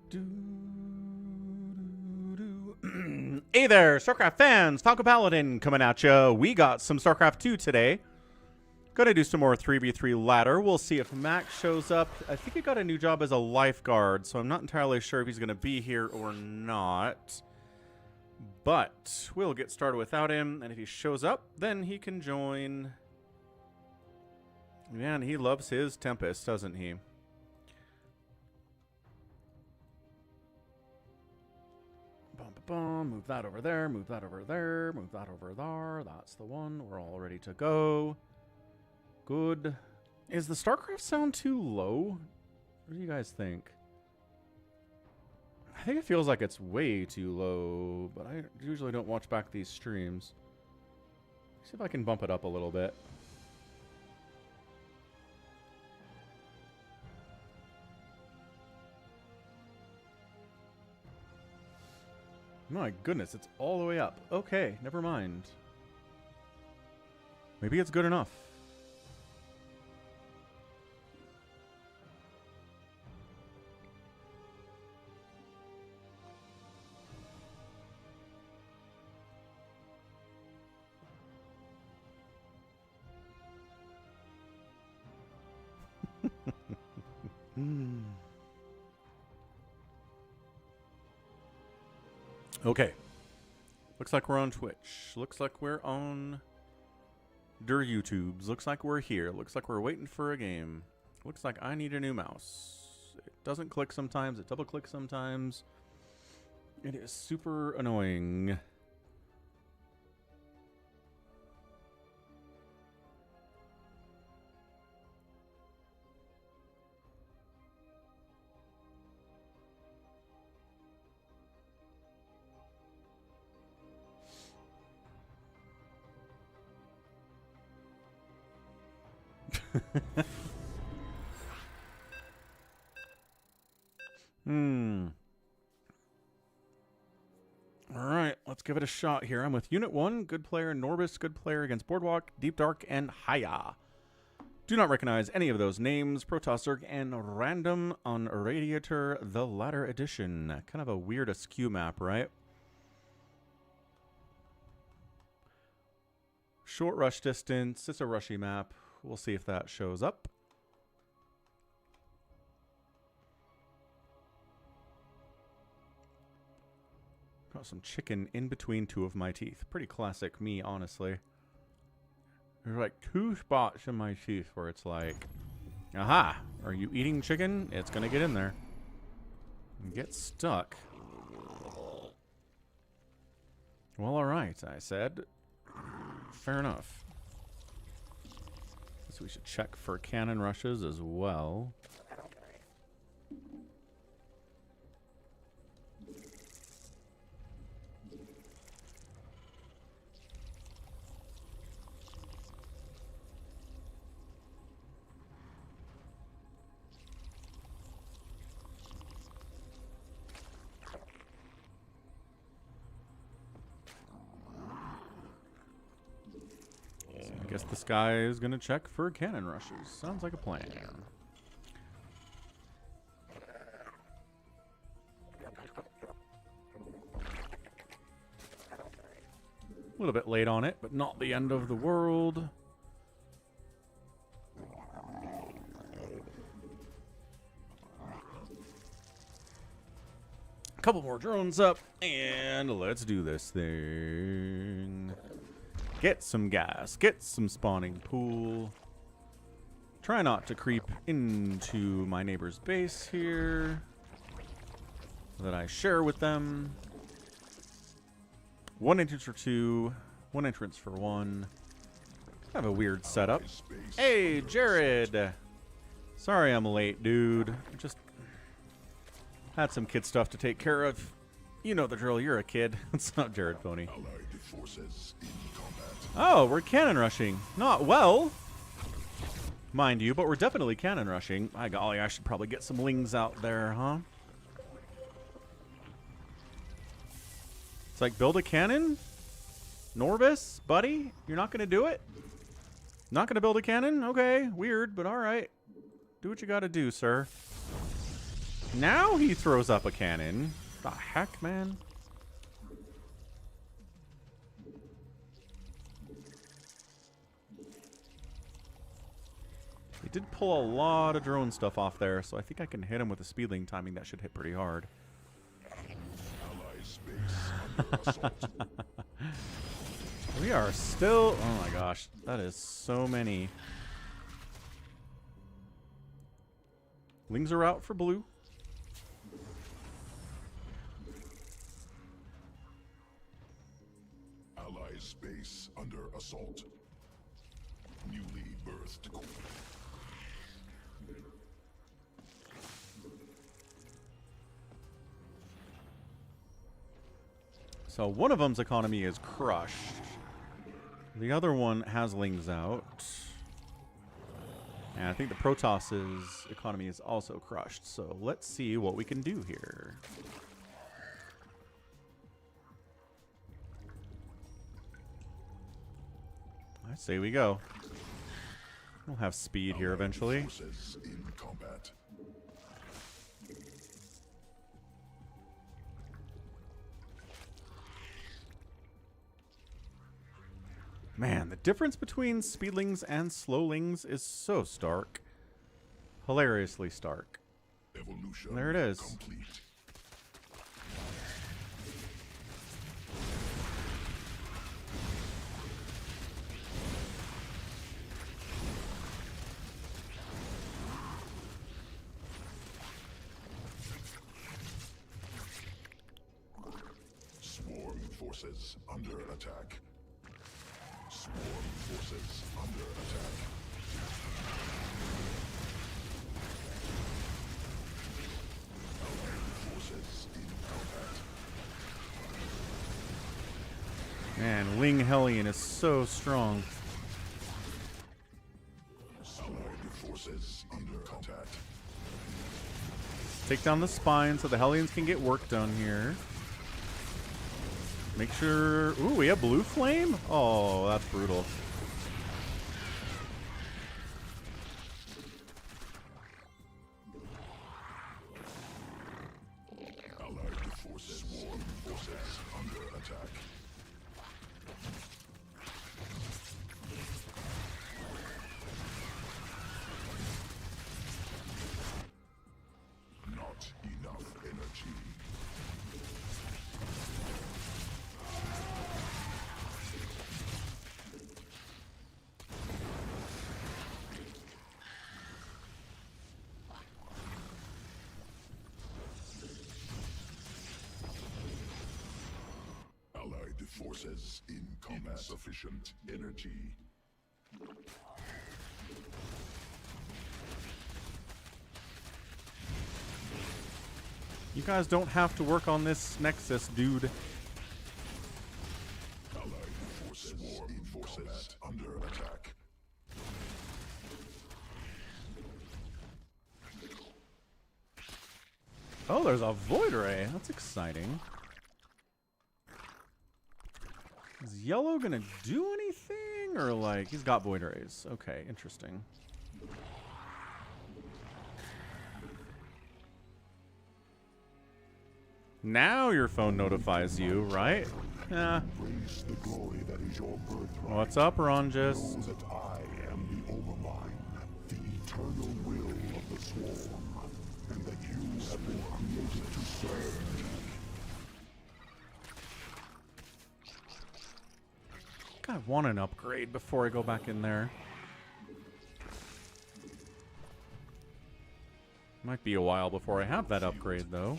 Hey there, StarCraft fans! Falco Paladin coming at ya. We got some StarCraft 2 today. Gonna do some more 3v3 ladder. We'll see if Max shows up. I think he got a new job as a lifeguard, so I'm not entirely sure if he's gonna be here or not. But we'll get started without him, and if he shows up, then he can join. Man, he loves his Tempest, doesn't he? Move that over there, move that over there, move that over there. That's the one. We're all ready to go. Good. Is the StarCraft sound too low? What do you guys think? I think it feels like it's way too low, but I usually don't watch back these streams. See if I can bump it up a little bit. My goodness, it's all the way up. Okay, never mind. Maybe it's good enough. Okay. Looks like we're on Twitch. Looks like we're on der YouTubes. Looks like we're here. Looks like we're waiting for a game. Looks like I need a new mouse. It doesn't click sometimes. It double clicks sometimes. It is super annoying. Alright, let's give it a shot here. I'm with Unit 1, good player, Norbis, good player against Boardwalk, Deep Dark, and Haya. Do not recognize any of those names. Protoss Zerg and Random on Radiator, the latter edition. Kind of a weird askew map, right? Short rush distance. It's a rushy map. We'll see if that shows up. Got some chicken in between two of my teeth. Pretty classic me, honestly. There's like two spots in my teeth where it's like, aha, are you eating chicken? It's gonna get in there. And get stuck. Well, alright, I said. Fair enough. So we should check for cannon rushes as well. I guess this guy is going to check for cannon rushes. Sounds like a plan. A little bit late on it, but not the end of the world. A couple more drones up, and let's do this thing. Get some gas. Get some spawning pool. Try not to creep into my neighbor's base here that I share with them. One entrance for two. One entrance for one. I have a weird setup. Hey, Jared. Sorry I'm late, dude. Just had some kid stuff to take care of. You know the drill. You're a kid. It's not Jared Pony. Oh, we're cannon rushing. Not well, mind you, but we're definitely cannon rushing. My golly, I should probably get some lings out there, huh? It's like, build a cannon? Norbis, buddy? You're not going to do it? Not going to build a cannon? Okay, weird, but all right. Do what you got to do, sir. Now he throws up a cannon. The heck, man? He did pull a lot of drone stuff off there, so I think I can hit him with a speedling timing. That should hit pretty hard. We are still... Oh my gosh. That is so many. Lings are out for blue. Allies base under assault. Newly birthed core. So one of them's economy is crushed. The other one has Lings out. And I think the Protos's economy is also crushed. So let's see what we can do here. I say we go. We'll have speed here eventually. Forces in combat. Man, the difference between speedlings and slowlings is so stark. Hilariously stark. Evolution There it is. complete. Swarm forces under attack. Swarm forces under attack. Allied forces in combat. Man, Ling Hellion is so strong. Allied forces under contact. Take down the spine so the Hellions can get work done here. Make sure... Ooh, we have blue flame? Oh, that's brutal. Allied forces, swarm forces under attack. Not enough energy. Allied forces in combat. Insufficient energy. You guys don't have to work on this Nexus, dude. Allied forces, swarm forces under attack. Oh, there's a Void Ray. That's exciting. Is Yellow gonna do anything? Or like, he's got Void Rays. Okay, interesting. Now your phone notifies you, right? Yeah. Embrace the glory that is your birthright. What's up, Ronjus? Know that I am the Overmind, the eternal will of the swarm, and that you have been created to serve. I want an upgrade before I go back in there. Might be a while before I have that upgrade, though.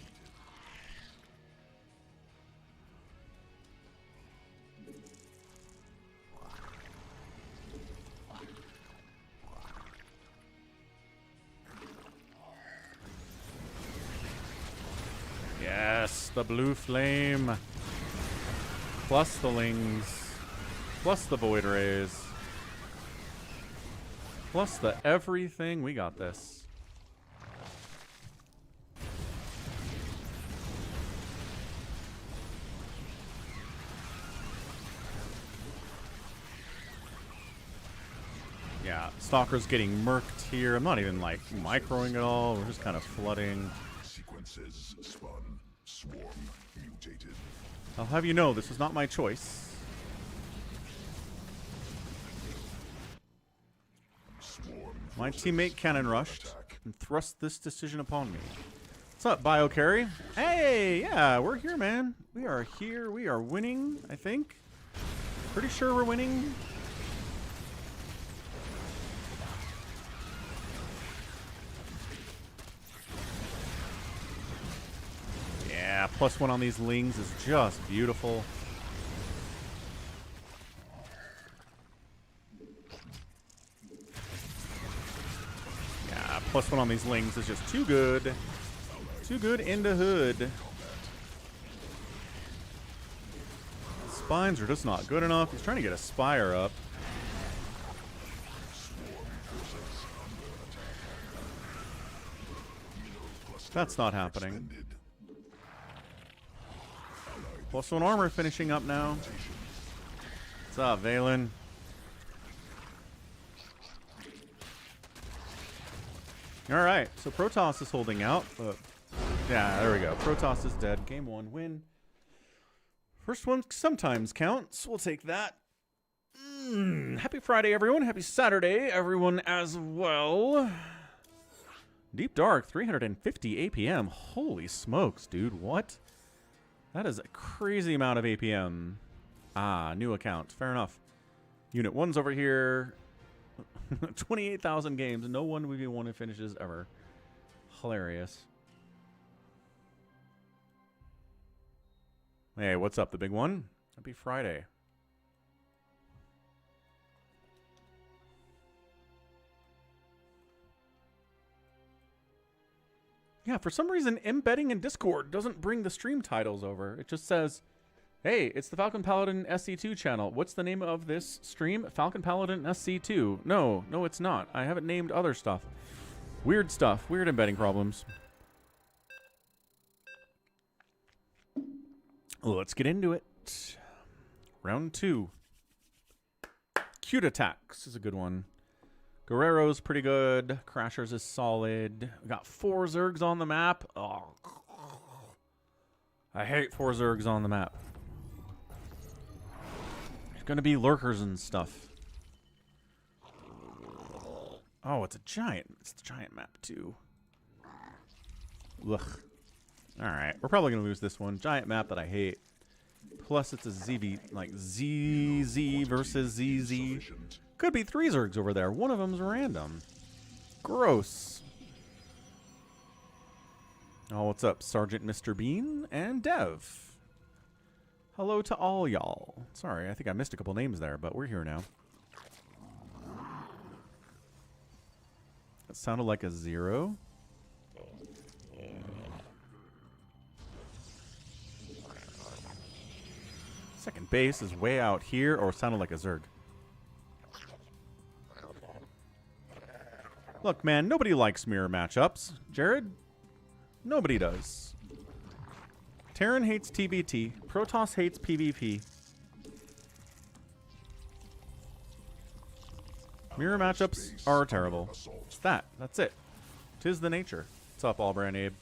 Yes, the blue flame. Plus the Lings. Plus the Void Rays. Plus the everything. We got this. Yeah, Stalker's getting murked here. I'm not even like microing at all. We're just kind of flooding. defenses spun. Swarm mutated. I'll have you know, this was not my choice. Swarm My forces teammate cannon rushed attack. and thrust this decision upon me. What's up, BioCarry? Hey, yeah, we're here, man. We are here. We are winning, I think. Pretty sure we're winning. Yeah, +1 on these lings is just beautiful. Yeah, +1 on these lings is just too good. Too good in the hood. Spines are just not good enough. He's trying to get a spire up. That's not happening. +1 armor finishing up now. What's up, Valen? Alright, so Protoss is holding out. Yeah, there we go. Protoss is dead. Game 1 win. First one sometimes counts. We'll take that. Happy Friday, everyone. Happy Saturday, everyone, as well. Deep Dark, 350 APM. Holy smokes, dude. What? That is a crazy amount of APM. Ah, new account. Fair enough. Unit 1's over here. 28,000 games. No one would be one who finishes ever. Hilarious. Hey, what's up, the big one? Happy Friday. Yeah, for some reason, embedding in Discord doesn't bring the stream titles over. It just says, hey, it's the Falcon Paladin SC2 channel. What's the name of this stream? Falcon Paladin SC2. No, it's not. I haven't named other stuff. Weird stuff. Weird embedding problems. Let's get into it. Round 2. Cute attacks is a good one. Guerrero's pretty good. Crashers is solid. We got 4 Zergs on the map. Oh, I hate 4 Zergs on the map. There's gonna be lurkers and stuff. Oh, it's a giant. It's the giant map too. Ugh. All right, we're probably gonna lose this one. Giant map that I hate. Plus, it's a ZV, like ZZ versus ZZ. Could be 3 Zergs over there. One of them's random. Gross. Oh, what's up, Sergeant Mr. Bean and Dev? Hello to all y'all. Sorry, I think I missed a couple names there, but we're here now. That sounded like a 0. Second base is way out here, or sounded like a Zerg. Look, man, nobody likes mirror matchups. Jared? Nobody does. Terran hates TBT. Protoss hates PvP. Mirror matchups are terrible. It's that. That's it. 'Tis the nature. What's up, Allbrand Abe?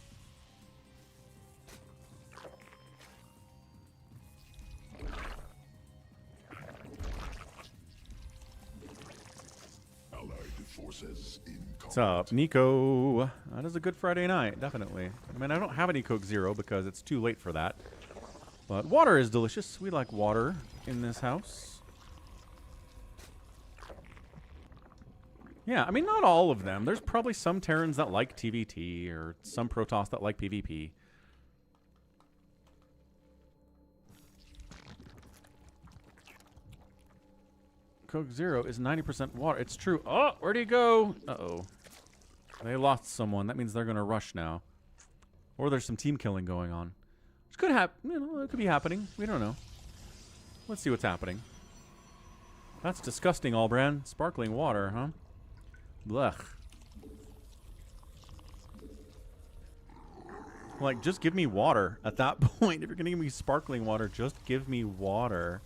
What's up, Nico? That is a good Friday night, definitely. I mean, I don't have any Coke Zero because it's too late for that. But water is delicious. We like water in this house. Yeah, I mean, not all of them. There's probably some Terrans that like TVT or some Protoss that like PvP. Coke Zero is 90% water. It's true. Oh, where'd he go? Uh-oh. They lost someone. That means they're going to rush now. Or there's some team killing going on. Which could happen. You know, it could be happening. We don't know. Let's see what's happening. That's disgusting, Allbrand. Sparkling water, huh? Blech. Like, just give me water at that point. If you're going to give me sparkling water, just give me water.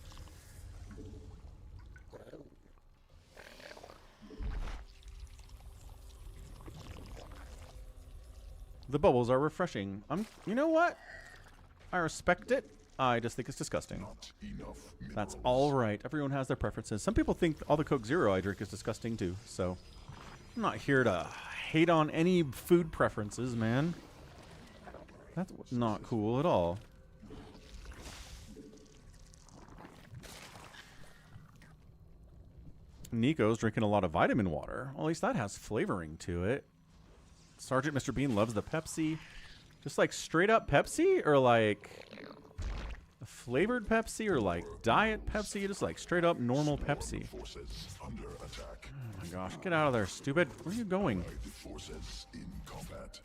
The bubbles are refreshing. You know what? I respect it. I just think it's disgusting. That's all right. Everyone has their preferences. Some people think all the Coke Zero I drink is disgusting too. So I'm not here to hate on any food preferences, man. That's not cool at all. Nico's drinking a lot of vitamin water. Well, at least that has flavoring to it. Sergeant Mr. Bean loves the Pepsi. Just like straight up Pepsi, or like a flavored Pepsi, or like diet Pepsi, just like straight up normal Pepsi. Oh my gosh, get out of there, stupid. Where are you going? Forces in combat.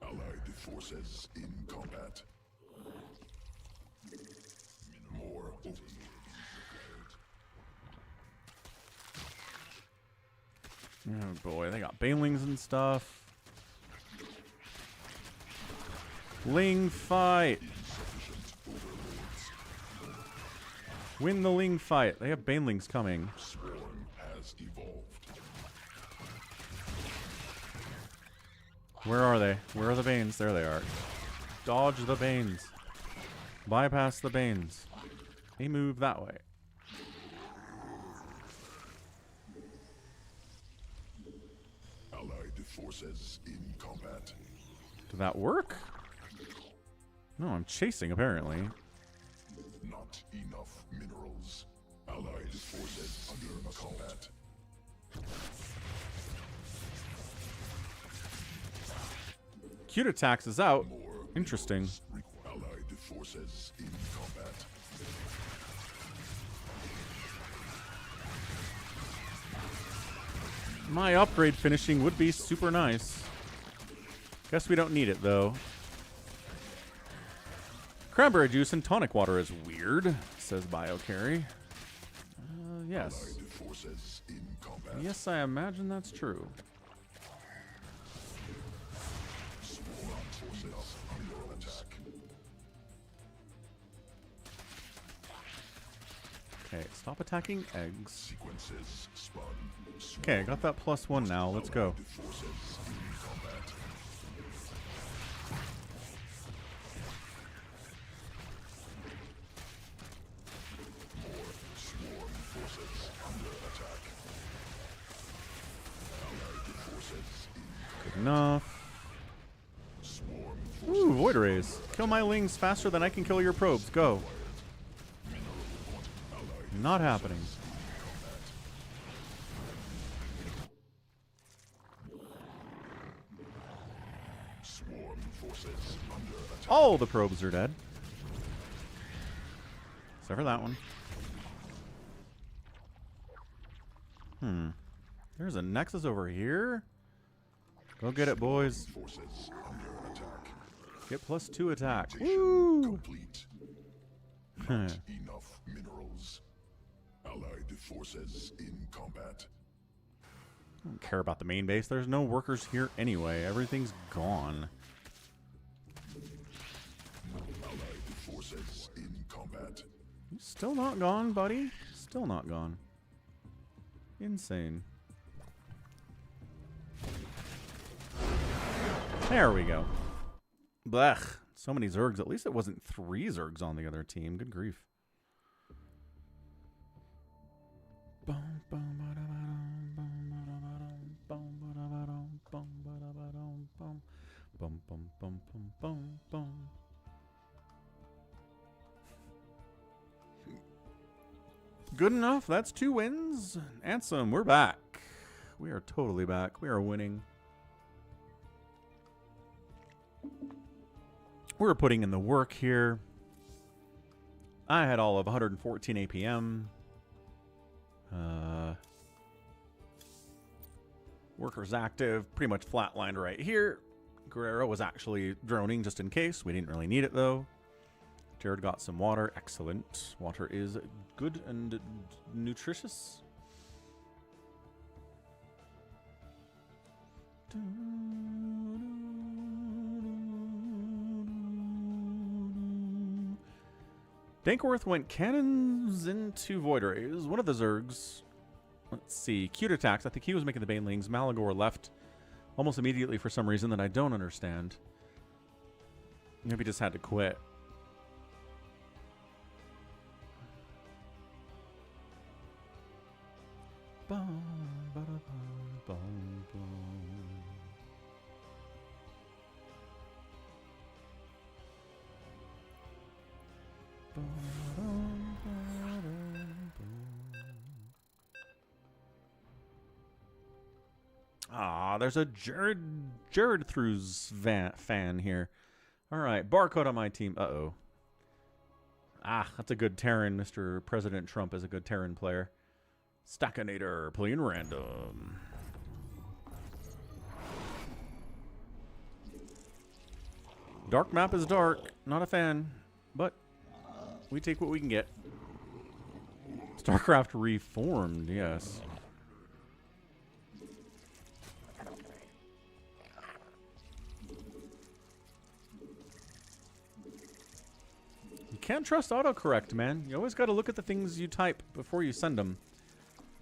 Allied forces in combat. More open. Oh boy, they got banelings and stuff. Ling fight. Win the Ling fight. They have banelings coming. Swarm has evolved. Where are they? Where are the Banes? There they are. Dodge the Banes. Bypass the Banes. They move that way. Allied forces in combat. Did that work? No, I'm chasing apparently. Not enough minerals. Allied forces under combat. Cute attacks is out. More Interesting. Allied forces in combat. My upgrade finishing would be super nice. Guess we don't need it though. Cranberry juice and tonic water is weird, says BioCarry. Yes. Allied forces in combat. Yes, I imagine that's true. Swarm forces under attack. Okay, stop attacking eggs. Sequences spun. Okay, I got that +1 now. Let's go. Allied forces in combat. More swarm forces under attack. Allied forces in Good enough. swarm Ooh, Void Rays. Kill my Lings faster than I can kill your probes. Go. Not happening. swarm forces under attack. All the probes are dead. Except for that one. There's a Nexus over here. Go get it, boys. Forces under attack. Get +2 attack. Rotation Woo! complete. Not enough minerals. Allied forces in combat. I don't care about the main base. There's no workers here anyway. Everything's gone. Allied forces in combat. Still not gone, buddy. Still not gone. Insane. There we go. Blech. So many Zergs. At least it wasn't 3 Zergs on the other team. Good grief. Good enough. That's 2 wins. Ansem, we're back. We are totally back. We are winning. We're putting in the work here. I had all of 114 APM. Workers active, pretty much flatlined right here. Guerrero was actually droning just in case. We didn't really need it though. Jared got some water. Excellent. Water is good and nutritious. Dankworth went cannons into Void Rays. One of the Zergs. Let's see. Cute attacks. I think he was making the Banelings. Malagor left almost immediately for some reason that I don't understand. Maybe just had to quit. Ah, there's a Jared Throughs fan here. All right, barcode on my team. Uh-oh. Ah, that's a good Terran. Mr. President Trump is a good Terran player. Stackinator, playing random. Dark map is dark. Not a fan, but we take what we can get. StarCraft reformed, yes. You can't trust autocorrect, man. You always got to look at the things you type before you send them.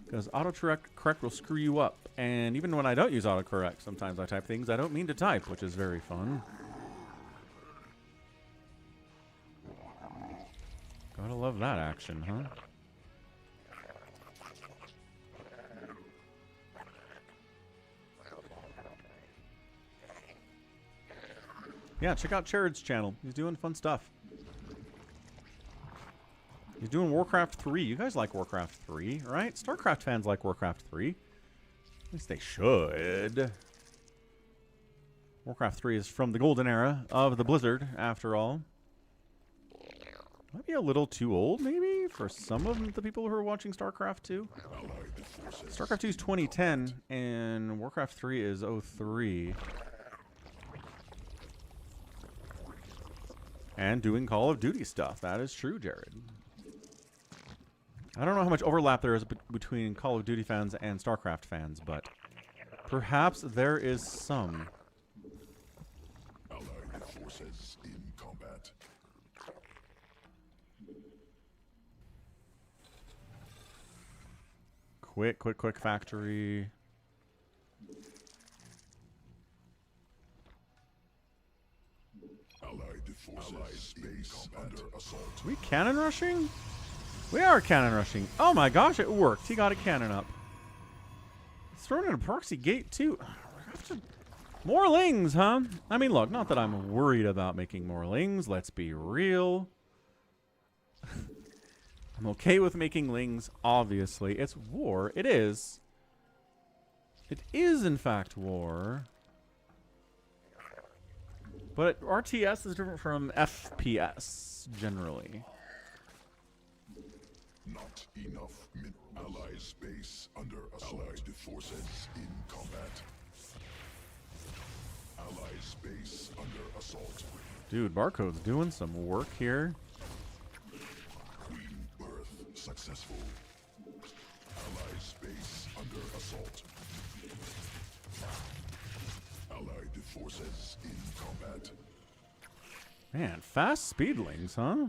Because autocorrect will screw you up. And even when I don't use autocorrect, sometimes I type things I don't mean to type, which is very fun. Gotta love that action, huh? Yeah, check out Jared's channel. He's doing fun stuff. He's doing Warcraft 3. You guys like Warcraft 3, right? StarCraft fans like Warcraft 3. At least they should. Warcraft 3 is from the golden era of the Blizzard, after all. Might be a little too old, maybe, for some of the people who are watching StarCraft 2. StarCraft 2 is 2010, and Warcraft 3 is 03. And doing Call of Duty stuff. That is true, Jared. I don't know how much overlap there is between Call of Duty fans and StarCraft fans, but perhaps there is some. Allied forces in combat. Quick factory. Allied forces base under assault. Are we cannon rushing? We are cannon rushing. Oh my gosh, it worked. He got a cannon up. He's throwing in a proxy gate too. More lings, huh? I mean, look, not that I'm worried about making more lings. Let's be real. I'm okay with making lings, obviously. It's war. It is. It is, in fact, war. But RTS is different from FPS, generally. Not enough allies base under assault. Allied forces in combat. Allies base under assault. Dude, Barcode's doing some work here. Queen birth successful. Allies base under assault. Allied forces in combat. Man, fast speedlings, huh?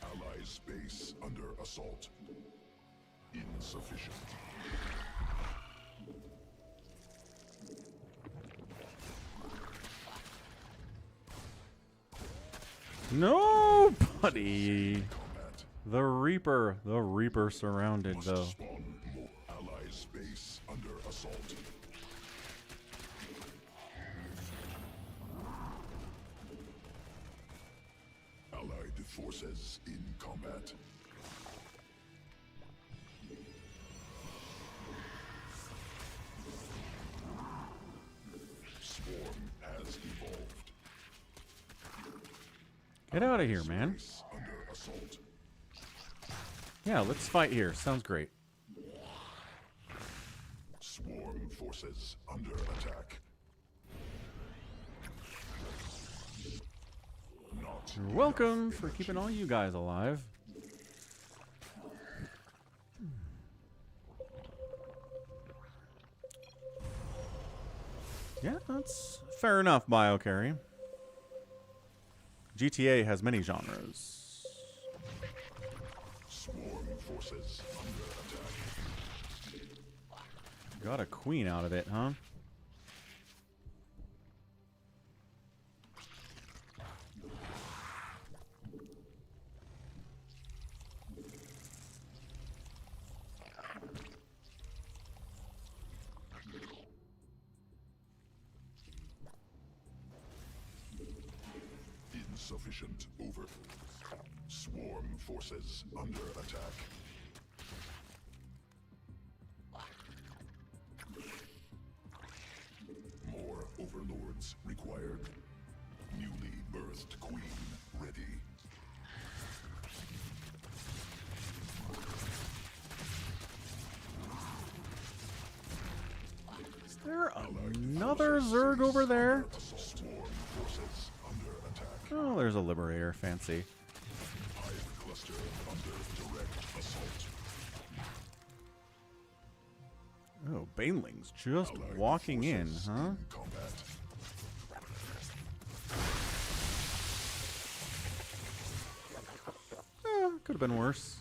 Allies base under assault. Insufficient. No, buddy. The Reaper surrounded, though. Allies base under assault. Allied forces in combat. Swarm has evolved. Get out of here, man. Base under assault. Yeah, let's fight here. Sounds great. Swarm forces under attack. Not You're welcome for keeping all you guys alive. Yeah, that's fair enough, BioCarry. GTA has many genres. Swarm forces under attack. Got a queen out of it, huh? Insufficient over. Swarm forces under attack. More overlords required. Newly birthed queen ready. Is there another Zerg over there? Swarm forces under attack. Oh, there's a Liberator. Fancy. Hive cluster under direct assault. Oh, Banelings just Allied walking in, forces huh? in combat. Could have been worse.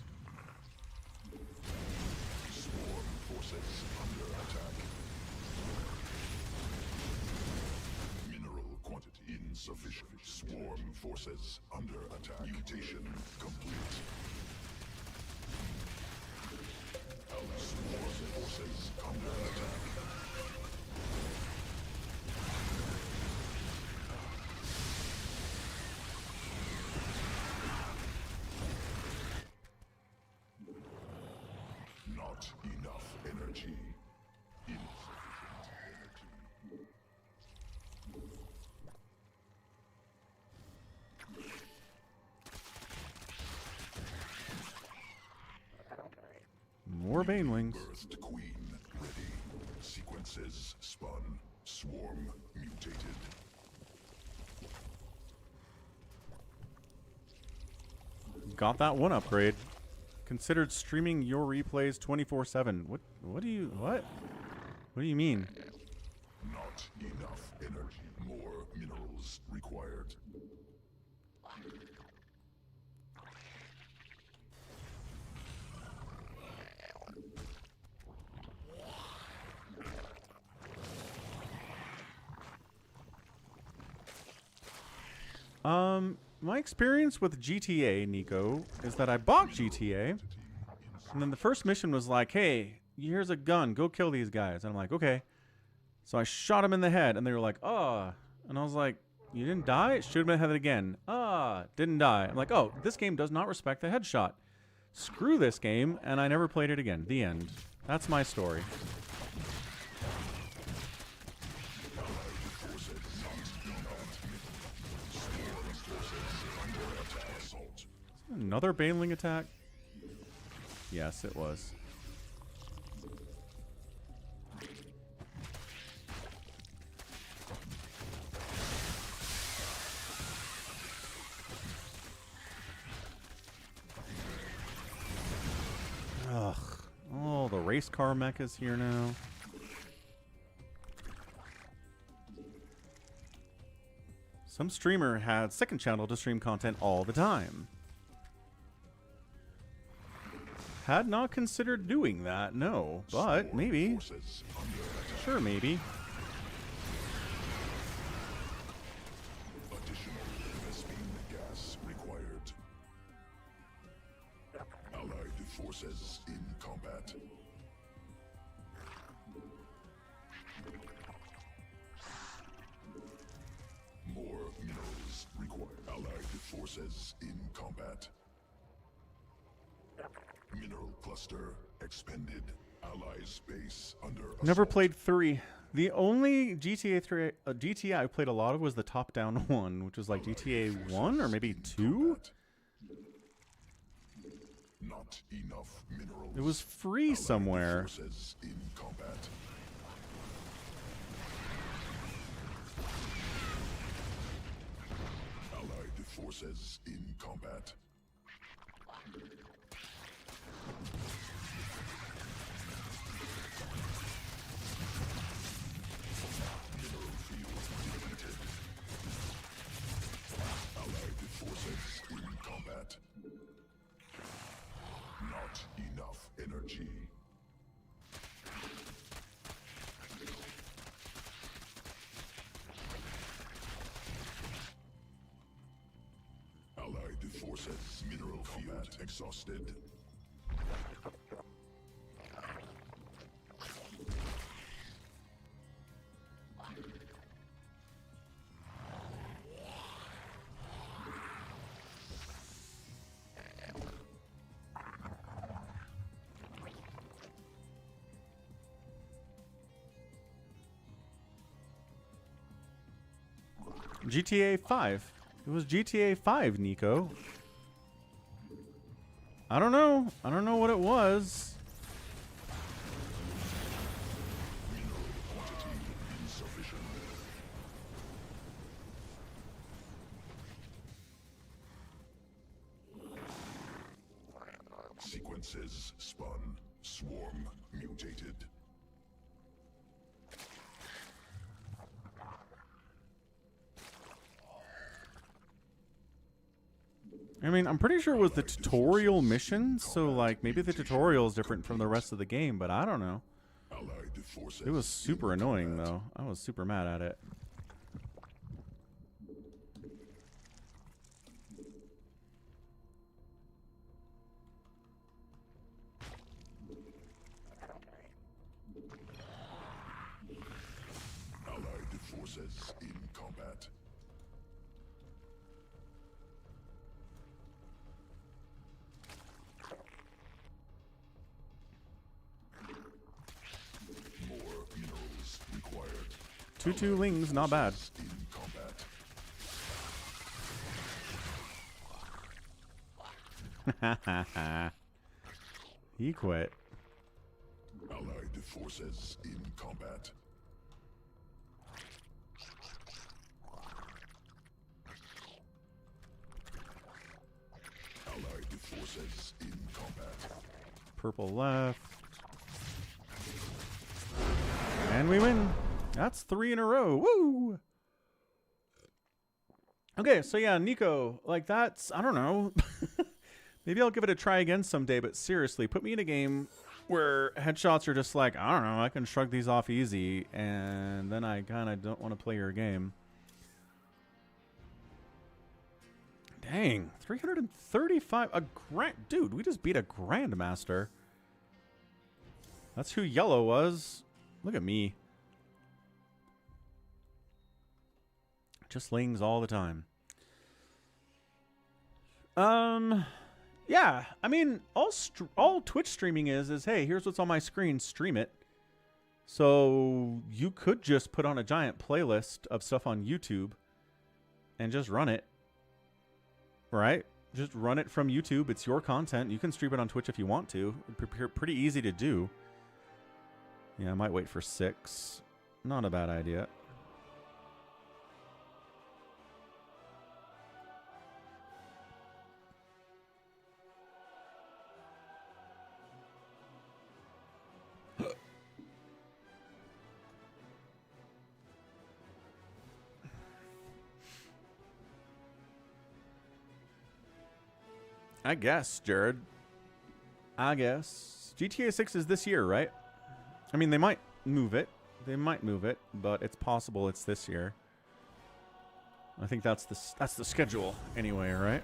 Swarm forces under attack. Mineral quantity insufficient. Swarm forces under attack. Mutation complete. Allied swarm forces under attack. Not enough energy. Insufficient energy. More Banelings. Birthed queen ready. Sequences spun. Swarm mutated. Got that one upgrade. Considered streaming your replays 24/7. What do you mean? Not enough energy. More minerals required. My experience with GTA, Nico, is that I bought GTA, and then the first mission was like, hey, here's a gun, go kill these guys. And I'm like, okay. So I shot him in the head, and they were like, ah. And I was like, you didn't die? Shoot him in the head again. Ah, didn't die. I'm like, oh, this game does not respect the headshot. Screw this game, and I never played it again. The end. That's my story. Another Baneling attack? Yes, it was. Ugh. Oh, the race car mech is here now. Some streamer had second channel to stream content all the time. Had not considered doing that, no. But maybe. Sure, maybe. Additional Vespine gas required. Allied forces in combat. More minerals required. Allied forces in combat. Mineral cluster expended. Allies base under assault. Never played 3. The only GTA I played a lot of was the top-down one, which was like GTA 1 or maybe 2? Not enough minerals. It was free somewhere. Forces in combat. Allied forces in combat. Mineral field depleted. Allied forces in combat. Not enough energy. the forces. Mineral field exhausted. GTA 5. It was GTA 5, Nico. I don't know. I don't know what it was. Mineral quantity insufficient. Sequences spun. Swarm mutated. I mean, I'm pretty sure it was the tutorial mission, so like maybe the tutorial is different from the rest of the game, but I don't know. Allied forces. It was super annoying though. I was super mad at it. Allied forces in combat. More minerals required. 2-2 Lings, not bad. In combat. He quit. Allied forces in combat. Allied forces in combat. Purple left. And we win. That's 3 in a row. Woo! Okay, so yeah, Nico, like that's, I don't know. Maybe I'll give it a try again someday, but seriously, put me in a game where headshots are just like, I don't know, I can shrug these off easy, and then I kind of don't want to play your game. Dang, 335, a grand, dude, we just beat a Grandmaster. That's who Yellow was. Look at me. Just Lings all the time. Yeah, I mean, all Twitch streaming is hey, here's what's on my screen, stream it. So you could just put on a giant playlist of stuff on YouTube and just run it, right? Just run it from YouTube. It's your content. You can stream it on Twitch if you want to. Pretty easy to do. Yeah, I might wait for 6. Not a bad idea. I guess, Jared. I guess. GTA 6 is this year, right? I mean, they might move it. They might move it, but it's possible it's this year. I think that's the schedule anyway, right?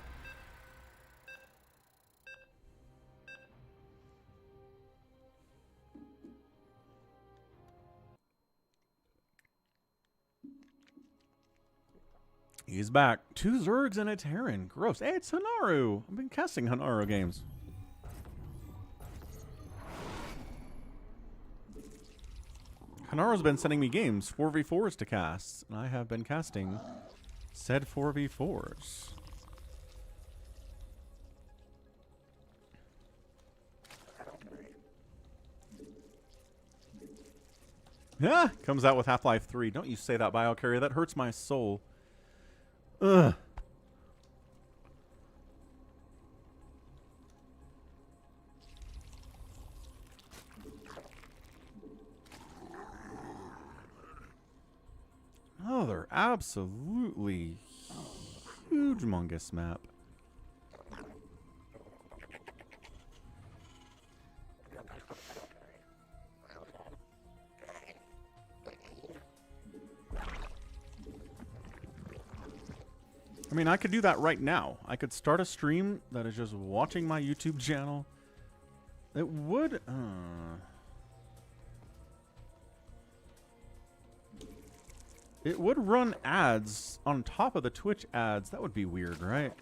He's back. 2 Zergs and a Terran. Gross. Hey, it's Hanaru. I've been casting Hanaru games. Hanaru's been sending me games, 4v4s to cast, and I have been casting said 4v4s. Yeah, comes out with Half-Life 3. Don't you say that, Biocarrier. That hurts my soul. Ugh. Oh, they're absolutely huge, humongous map. I mean, I could do that right now. I could start a stream that is just watching my YouTube channel. It would... It would run ads on top of the Twitch ads. That would be weird, right?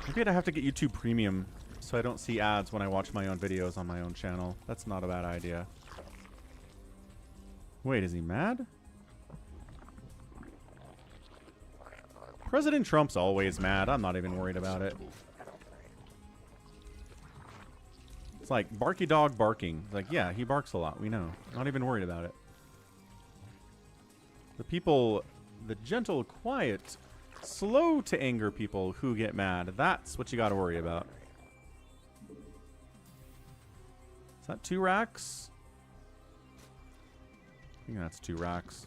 Maybe I'd have to get YouTube Premium so I don't see ads when I watch my own videos on my own channel. That's not a bad idea. Wait, is he mad? President Trump's always mad. I'm not even worried about it. It's like barky dog barking. It's like, yeah, he barks a lot. We know. Not even worried about it. The people, the gentle, quiet, slow to anger people who get mad. That's what you got to worry about. Is that 2 racks? I think that's 2 racks.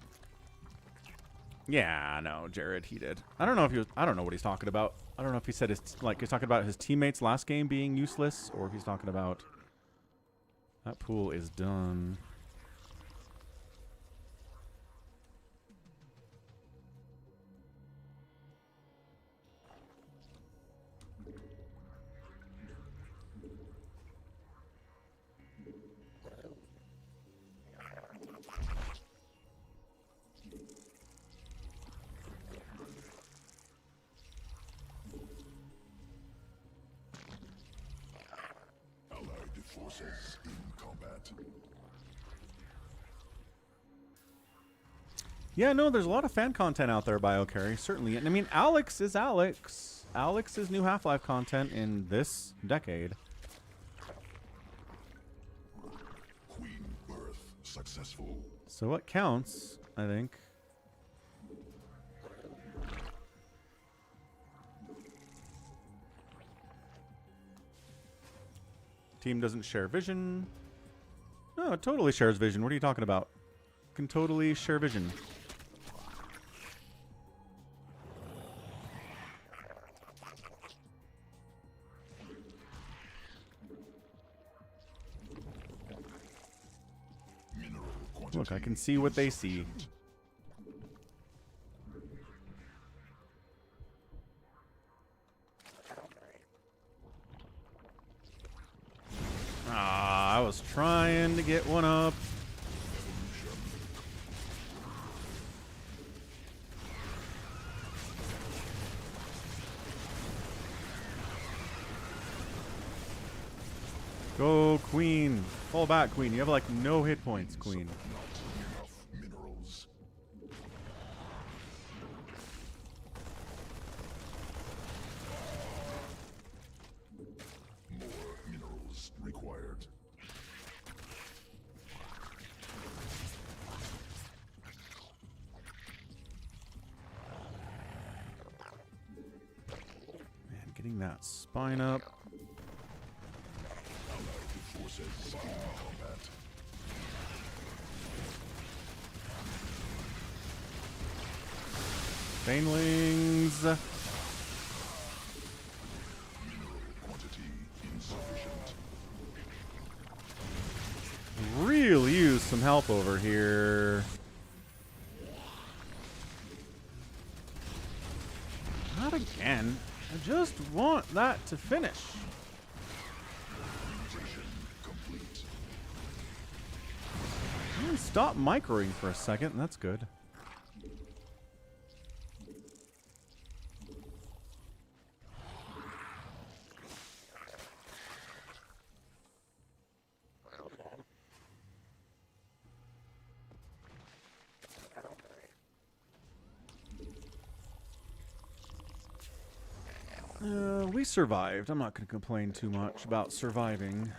Yeah, no, Jared, he did. I don't know if he was, I don't know what he's talking about. I don't know if he said his, like, he's talking about his teammates last game being useless, or if he's talking about that pool is done. Forces in combat. Yeah, no, there's a lot of fan content out there, BioCarry, certainly. And I mean, Alex is Alex. Alex is new Half-Life content in this decade. Queen birth successful. So what counts, I think. Team doesn't share vision. No, it totally shares vision. What are you talking about? Can totally share vision. Look, I can see what they see. Ah, I was trying to get one up. Go, Queen. Fall back, Queen. You have like no hit points, Queen. Minerals. More minerals required. Man, getting that spine up. Forces in combat. Banelings. Mineral quantity insufficient. Really use some help over here. Not again. I just want that to finish. Complete. Stop microing for a second. That's good. We survived. I'm not going to complain too much about surviving.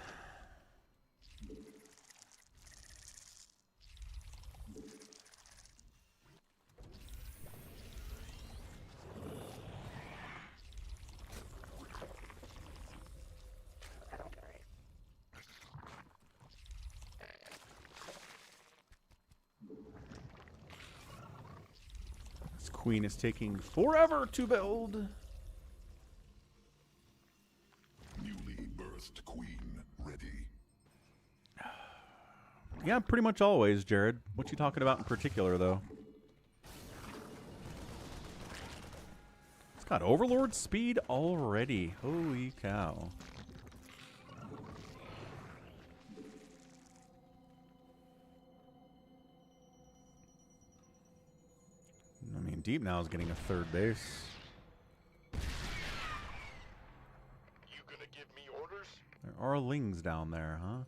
This queen is taking forever to build. Newly birthed queen ready. Yeah, pretty much always, Jared. What you talking about in particular, though? Got Overlord speed already. Holy cow. I mean, Deep now is getting a third base. You gonna give me orders? There are lings down there, huh?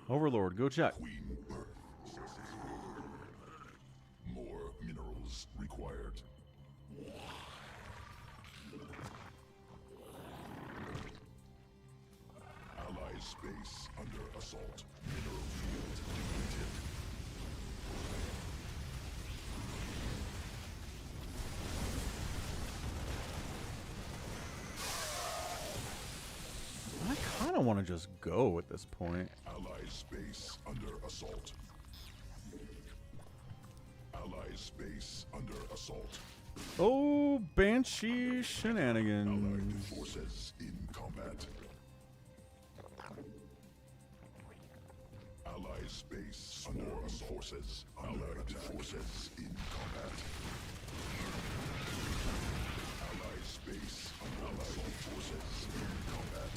Overlord, go check. Queen Birth. More minerals required. Ally space under assault. Mineral field depleted. I kind of want to just go at this point. Ally space under assault. Ally space under assault. Oh, Banshee Allied shenanigans. forces in combat. Ally space under assault. Forces Allied forces in combat. Ally space under Allied forces in combat.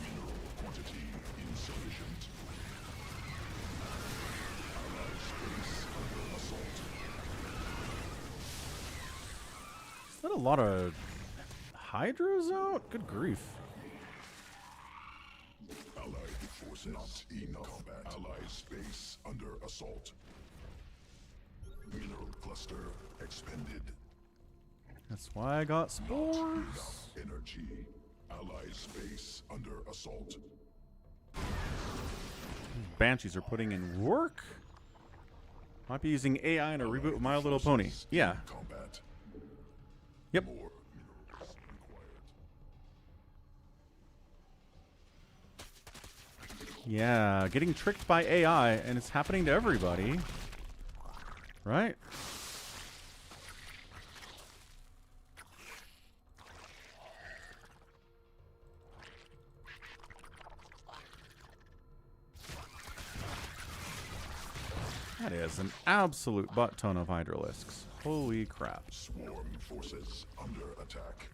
Mineral quantity insufficient. Allied space under assault. Is that a lot of Hydras out? Good grief. Allied forces in combat. Allied space under assault. Mineral cluster expended. That's why I got spores. Enough energy. Allied space under assault. Banshees are putting in work. Might be using AI in a reboot of My Little Pony. Forces Yeah. in combat. Yep. More minerals required. Yeah, getting tricked by AI, and it's happening to everybody. Right? That is an absolute butt ton of Hydralisks. Holy crap. Swarm forces under attack.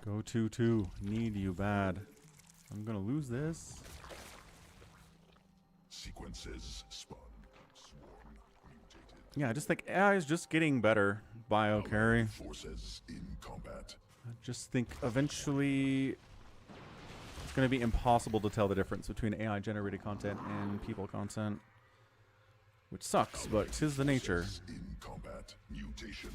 Go 2-2. Need you bad. I'm gonna lose this. Sequences spun. Swarm mutated. Yeah, I just think AI is just getting better. Bio carry. Forces in combat. I just think eventually it's going to be impossible to tell the difference between AI generated content and people content. Which sucks, but 'tis the nature. Forces in combat. Mutation.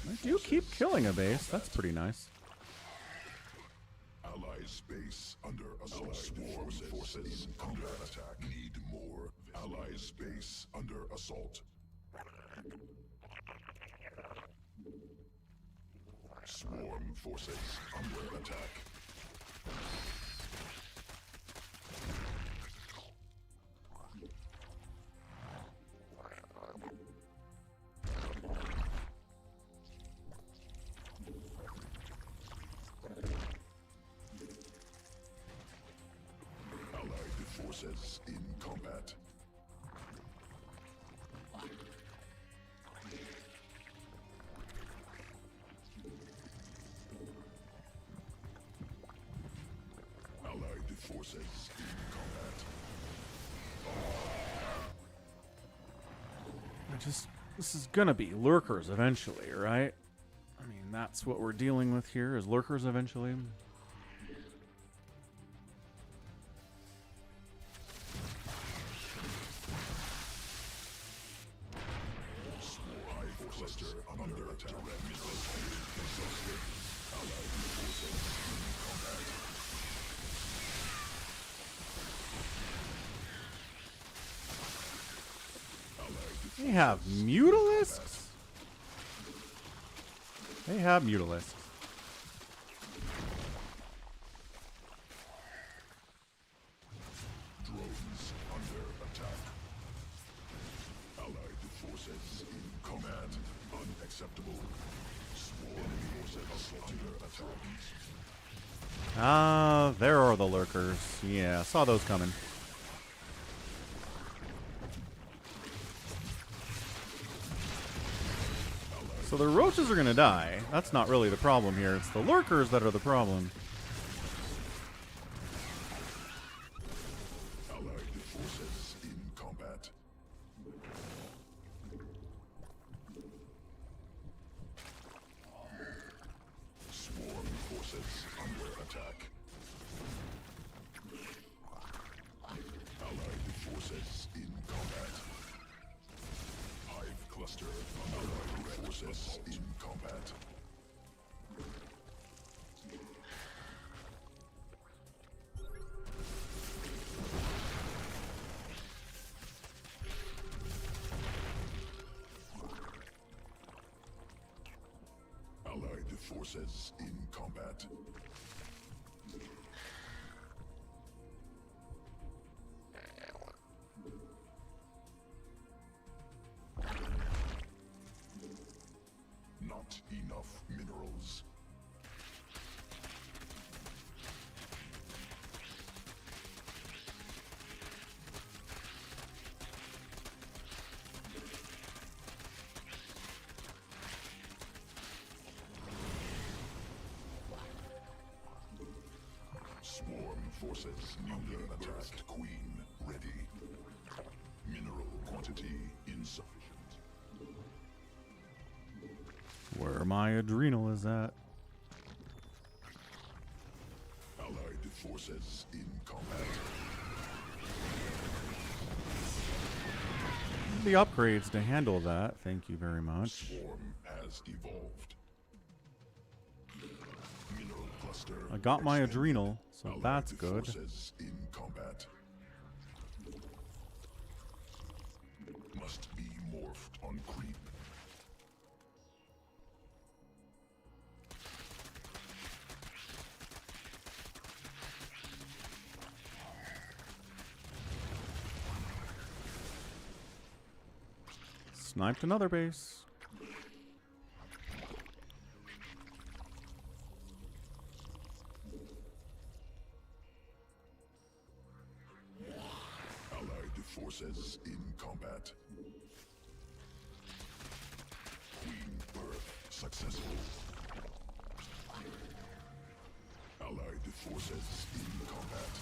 I do keep killing a base. That's pretty nice. Allied space under assault. Swarm forces in combat attack. Need more. Allied space under assault. Swarm forces under attack. Allied forces in combat. Allied forces in combat. This is gonna be lurkers eventually, right? I mean, that's what we're dealing with here, is lurkers eventually. High cluster under attack. Exhausted. Allied forces in combat. They have Mutalisks? They have Mutalisks. Drones under attack. Allied forces Ah, there are the lurkers. Yeah, saw those coming. So the roaches are gonna die. That's not really the problem here. It's the lurkers that are the problem. Allied forces in combat. Swarm forces under attack. Allied forces in combat. Hive cluster. Allied forces in combat. Allied forces in combat. Not enough minerals. Swarm forces under attack. Queen ready. Mineral quantity insufficient. Where my adrenal is at. Allied forces in combat. The upgrades to handle that. Thank you very much. Swarm has evolved. Mineral cluster. I got my expanded. adrenal, so Allied that's good. Forces in combat. Must be morphed on creep. Sniped another base. Allied forces in combat. Queen birth successful. Allied forces in combat.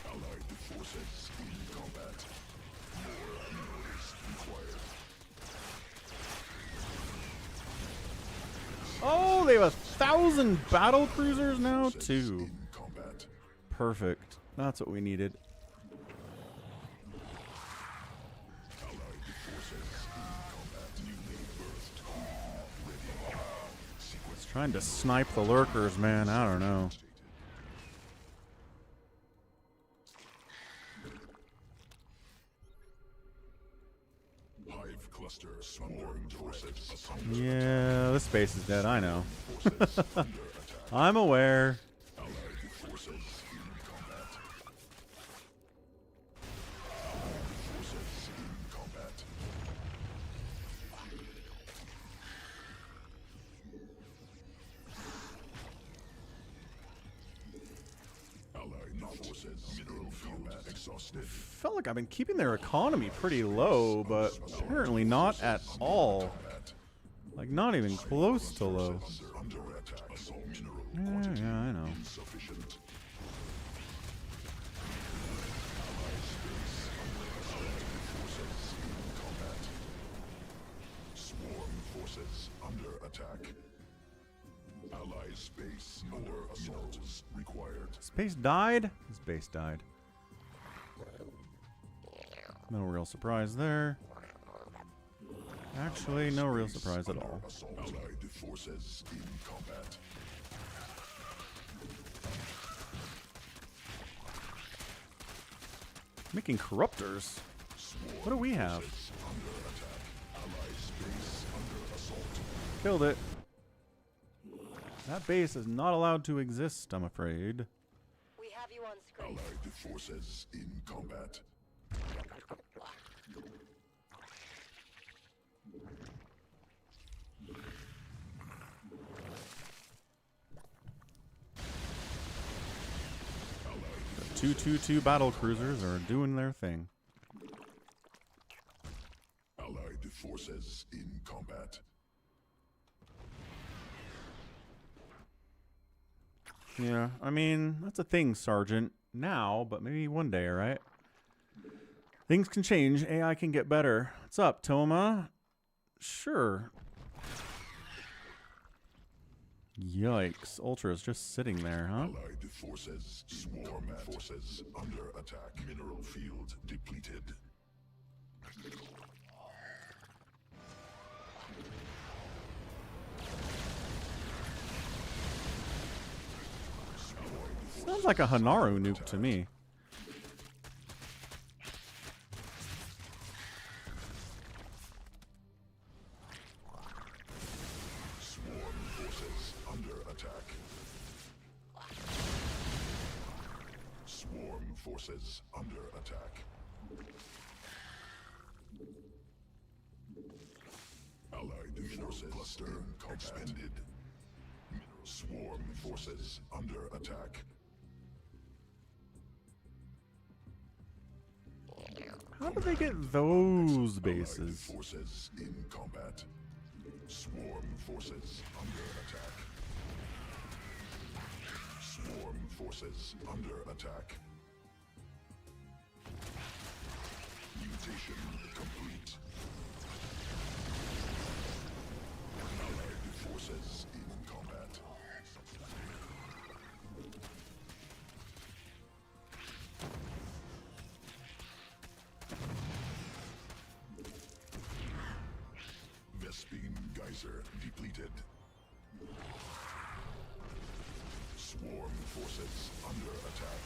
Allied forces in combat. More minerals required. Oh, they have 1,000 battle cruisers now? Forces 2. in combat. Perfect. That's what we needed. Allied forces in combat. Newly birthed queen ready. Sequence Trying to snipe the lurkers, man. I don't know. Hive cluster swarm forces assault. Yeah, this base is dead. I know. Forces under attack. I'm aware. Allied forces in combat. Allied forces in combat. Allied forces mineral field exhausted. Felt like I've been keeping their economy pretty low, but apparently not at all. Combat. Like, not even close to low. Under attack. Assault mineral Yeah, quantity yeah, I know. insufficient. Allied space under allied forces in combat. Swarm forces under attack. Allied space more assaults required. His base died? His base died. No real surprise there. Actually, no real surprise at all. Assault. Allied forces in combat. Making corruptors. What do we have? Under attack. Allied space under assault. Killed it. That base is not allowed to exist, I'm afraid. We have you on screen. Allied forces in combat. 222 battle cruisers are doing their thing. Allied forces in combat. Yeah, I mean, that's a thing, Sergeant. Now, but maybe one day, right? Things can change. AI can get better. What's up, Toma? Sure. Yikes. Ultra's just sitting there, huh? Allied forces, swarm forces under attack. Mineral field depleted. Sounds like a Hanaru nuke to me. Swarm forces under attack. Swarm forces under attack. Allied forces cluster expended. Swarm forces under attack. How do they get those Allied bases? forces in combat. Swarm forces under attack. Swarm forces under attack. Mutation complete. Allied forces in combat. Vespine geyser depleted. Swarm forces under attack.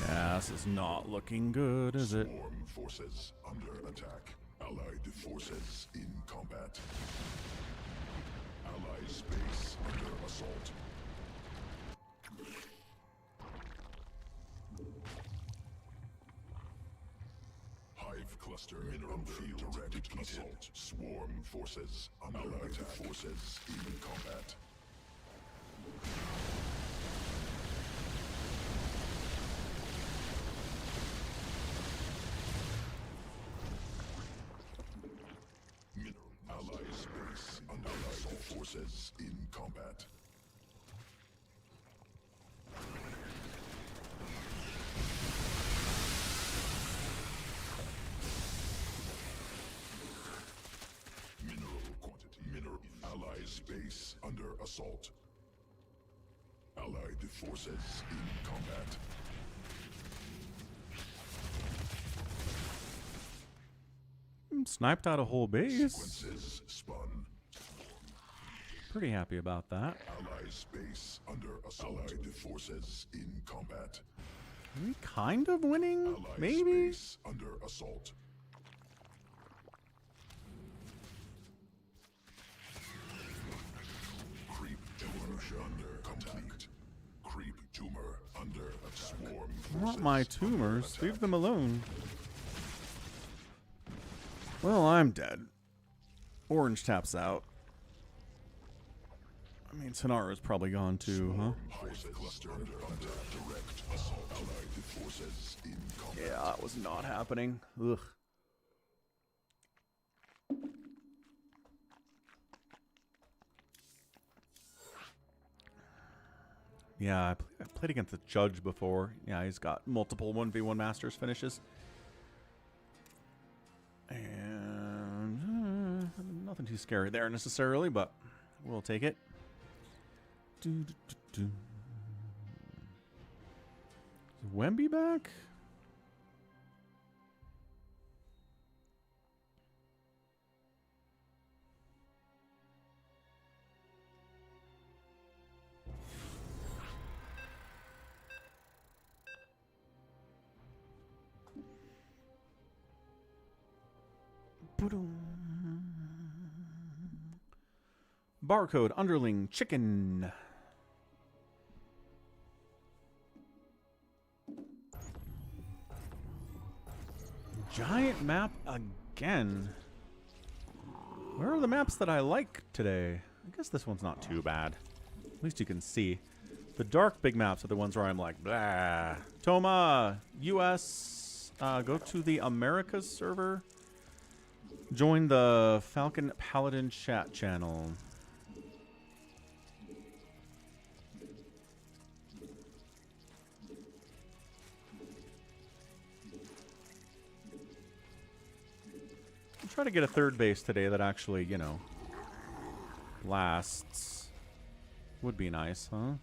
Yeah, this is not looking good, is it? Swarm forces under attack. Allied forces in combat. Allied space under assault. Hive cluster mineral field direct assault. Swarm forces under attack. Forces in combat. Mineral allied space under allied forces in combat. Mineral quantity. Mineral allied space under assault. Allied forces in combat. Sniped out a whole base. Sequences spun. Pretty happy about that. Allied space under assault. Allied forces in combat. Are we kind of winning? Allied Maybe? space under assault. Creep tumor under complete. Creep tumor under attack. Swarm Not forces my under tumors. attack. Leave them alone. Well, I'm dead. Orange taps out. I mean, Sonaro's probably gone too, huh? Forces cluster under attack. Direct assault. Allied forces in combat. Yeah, that was not happening. Ugh. Yeah, I played against the judge before. Yeah, he's got multiple 1v1 Masters finishes. And nothing too scary there necessarily, but we'll take it. Is Wemby back? Barcode underling chicken. Giant map again. Where are the maps that I like today? I guess this one's not too bad. At least you can see. The dark big maps are the ones where I'm like, blah. Toma, US, go to the Americas server. Join the Falcon Paladin chat channel. I'll try to get a third base today that actually, you know, lasts. Would be nice, huh?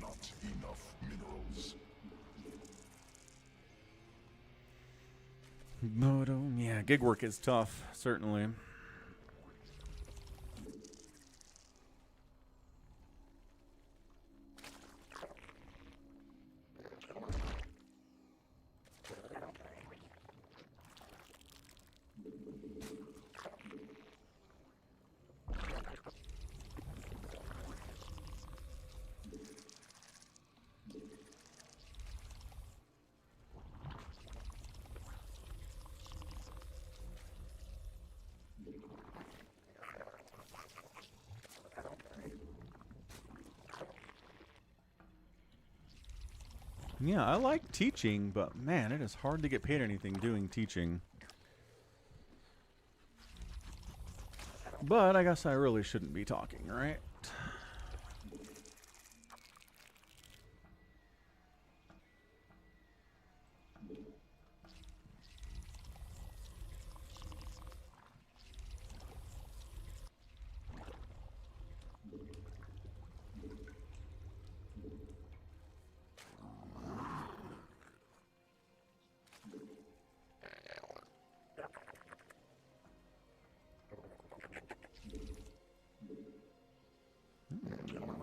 Not enough minerals. Modem, yeah, gig work is tough, certainly. Yeah, I like teaching, but man, it is hard to get paid anything doing teaching. But I guess I really shouldn't be talking, right?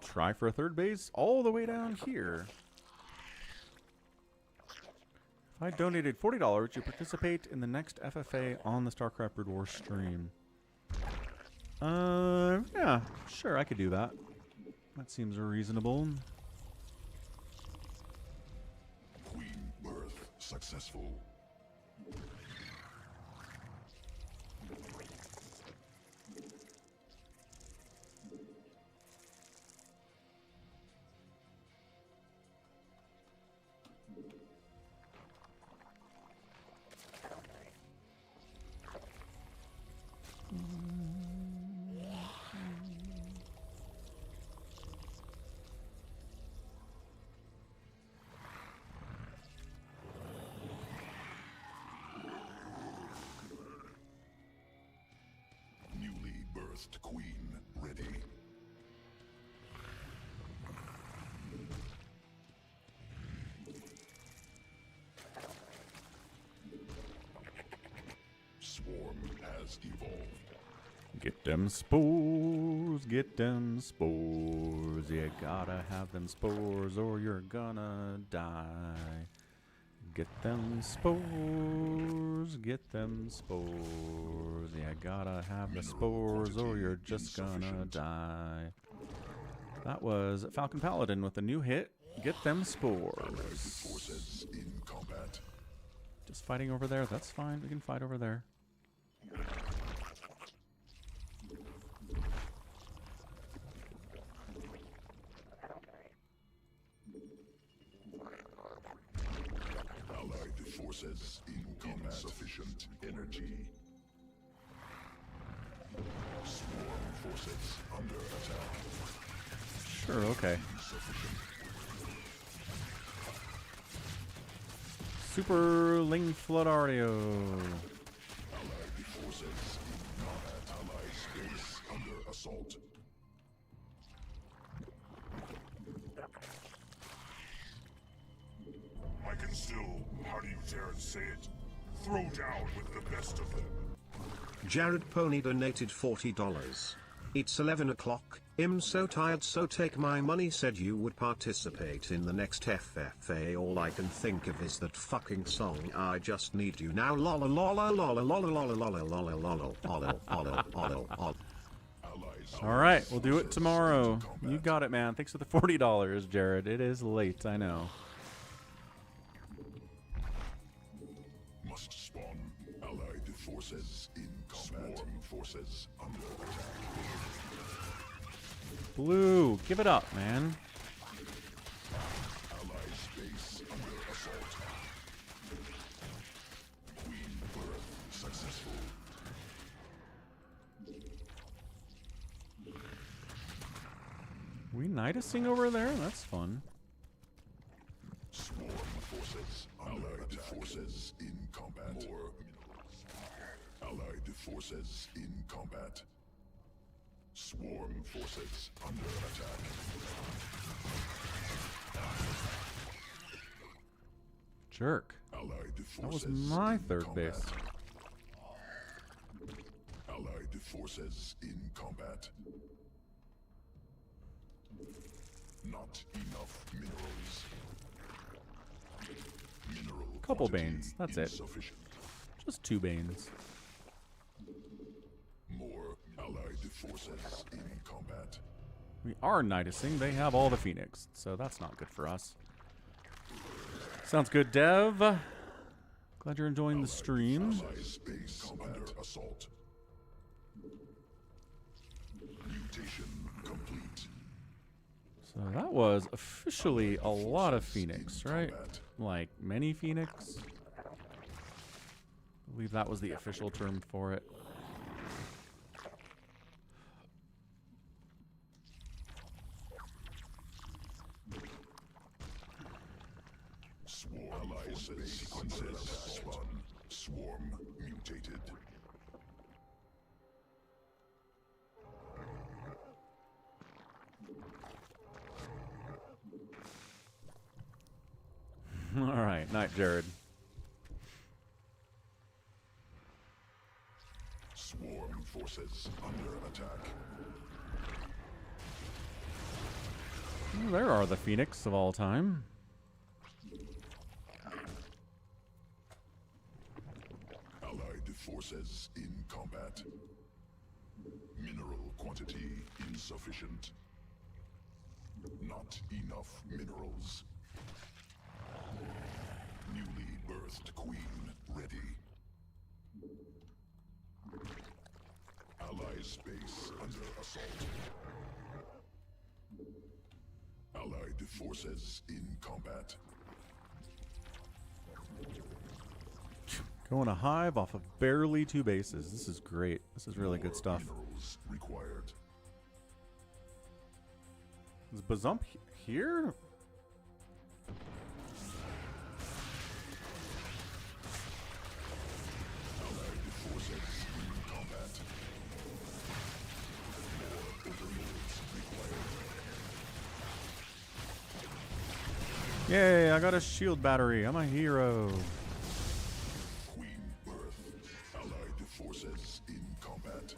Try for a third base all the way down here. If I donated $40, you participate in the next FFA on the StarCraft Brood War stream. Yeah, sure, I could do that. That seems reasonable. Queen birth successful. Newly birthed queen ready. Swarm has evolved. Get them spores, get them spores. You gotta have them spores or you're gonna die. Get them spores, get them spores. You gotta have the spores or you're just gonna die. That was Falcon Paladin with a new hit. Get them spores. Forces in combat. Just fighting over there, that's fine. We can fight over there. Allied forces in combat. Insufficient energy. Swarm forces under attack. Sure, okay. Insufficient. Super Ling Floodario. Allied forces in combat. Allied space under assault. I can still, how do you dare say it, throw down with the best of them. Jared Pony donated $40. It's 11 o'clock, I'm so tired, so take my money. Said you would participate in the next FFA. All I can think of is that fucking song, I Just Need You Now. Lola lola lola lola lola lola lola lola lola lola lola lola. Allies All right, we'll do it tomorrow. You got it, man. Thanks for the $40, Jared. It is late, I know. Must spawn. Allied forces in combat. Swarm forces under attack. Blue, give it up, man. Allied space under assault. Queen birth successful. We Nidusing over there? That's fun. Swarm forces allied forces in combat. More minerals. Allied forces in combat. Swarm forces under attack. Jerk. Allied That was forces my in third combat. base. Allied forces in combat. Not enough minerals. Mineral Couple quantity Banes, that's it. insufficient. Just 2 Banes. More allied forces in combat. We are Nidusing. They have all the Phoenix, so that's not good for us. Sounds good, Dev. Glad you're enjoying the stream. Allied space under assault. Mutation complete. So that was officially a lot of Phoenix, right? Combat. Like many Phoenix. I believe that was the official term for it. Swarm forces sequences spun. Swarm mutated. All right, night, Jared. Swarm forces under attack. Well, there are the Phoenix of all time. Allied forces in combat. Mineral quantity insufficient. Not enough minerals. Newly birthed queen ready. Allied space under assault. Allied forces in combat. Going a hive off of barely 2 bases. This is great. This is really good More stuff. Minerals required. Is Bazump here? Allied forces in combat. More overlords required. Yay, I got a shield battery. I'm a hero. Queen birth. Allied forces in combat.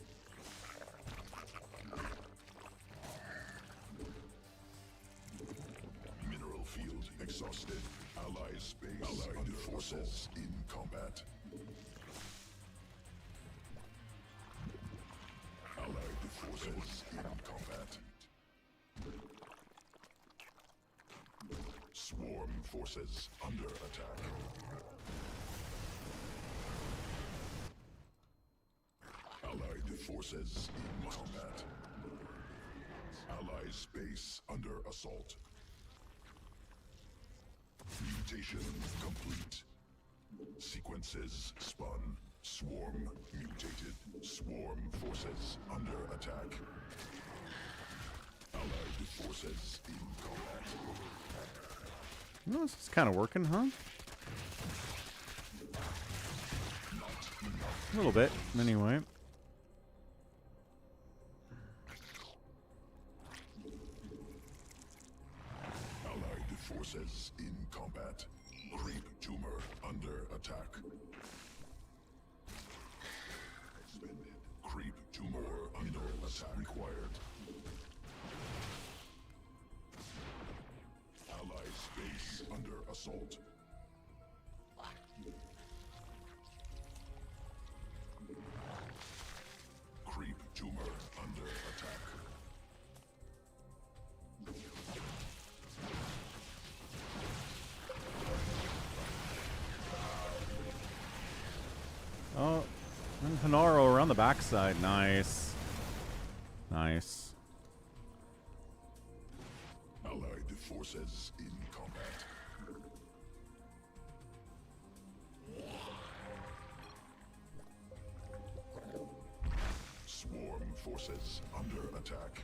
Mineral field exhausted. Allied space. Allied forces in combat. Allied forces in combat. Swarm forces under attack. Allied forces in combat. Allied space under assault. Mutation complete. Sequences spun. Swarm mutated. Swarm forces under attack. Allied forces in combat. Well, this is kind of working, huh? A little bit, anyway. Allied forces in combat. Creep tumor under attack. Expended. Creep tumor under attack required. Allied space under assault. Creep tumor under attack. the backside. Nice. Nice. Allied forces in combat. Swarm forces under attack.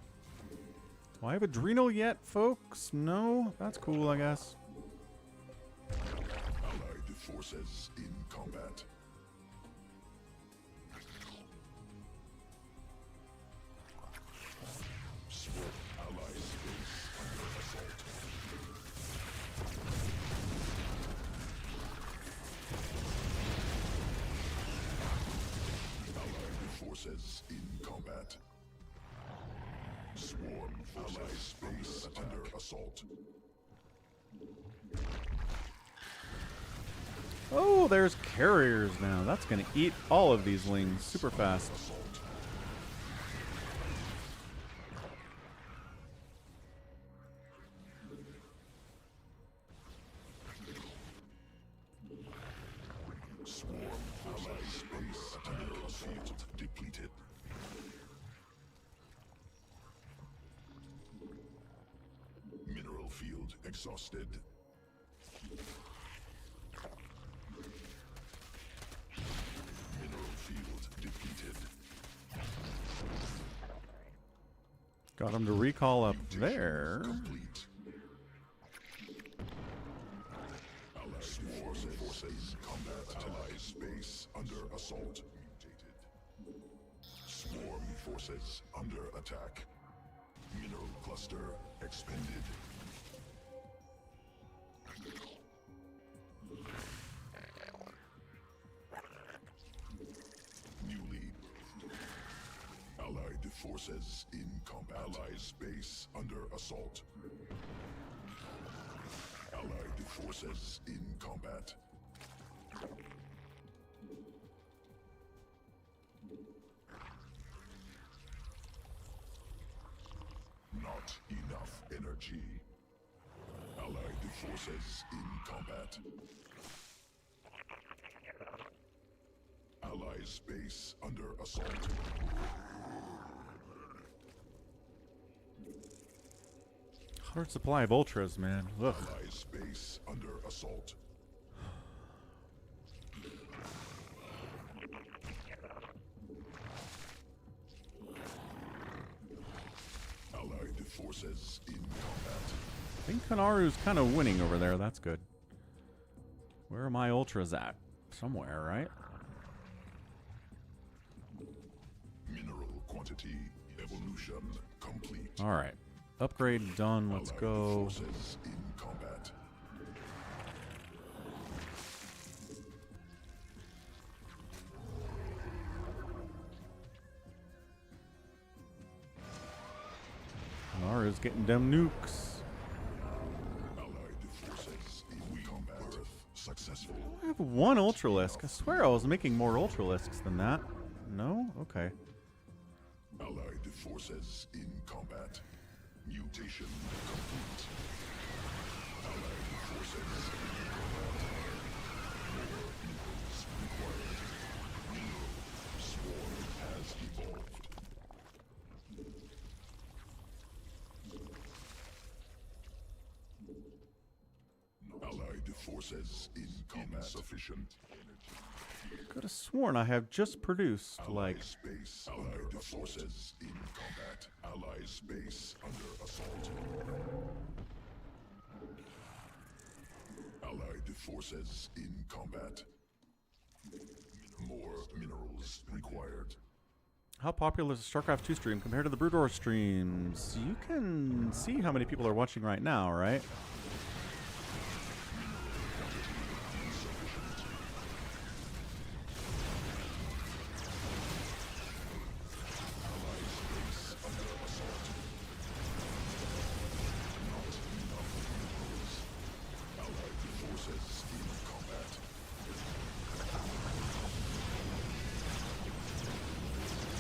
Do I have Adrenal yet, folks? No? That's cool, I guess. Allied forces in combat. Swarm allied space under assault. Allied forces in combat. Swarm allied space under assault. Oh, there's carriers now. That's going to eat all of these lings super fast. Assault. Swarm allied space under assault depleted. Mineral field exhausted. Mineral field depleted. Got him to recall up there. Complete. Allied forces combat. Allied space under assault. Mutated. Swarm forces under attack. Mineral cluster expended. Newly. Allied forces in combat. Allied space under assault. Allied forces in combat. Not enough energy. Allied forces in combat. Allied space under assault. Hard supply of ultras, man. Ugh. Allied space under assault. Allied forces in combat. I think Kanaru's kind of winning over there. That's good. Where are my ultras at? Somewhere, right? Mineral quantity evolution complete. All right. Upgrade done. Let's Allied go. Forces in combat. Kanaru's getting them nukes. Allied forces in combat. Birth successful. I have one Ultralisk. I swear I was making more Ultralisks than that. No? Okay. Allied forces in combat. Mutation complete. Allied forces in combat. More minerals required. Mineral swarm has evolved. Allied forces in combat. Insufficient energy. Could have sworn I have just produced, like, Allied space under forces in combat. Allied space under assault. Allied forces in combat. More minerals required. how popular is the StarCraft 2 stream compared to the Brood War streams? You can see how many people are watching right now, right?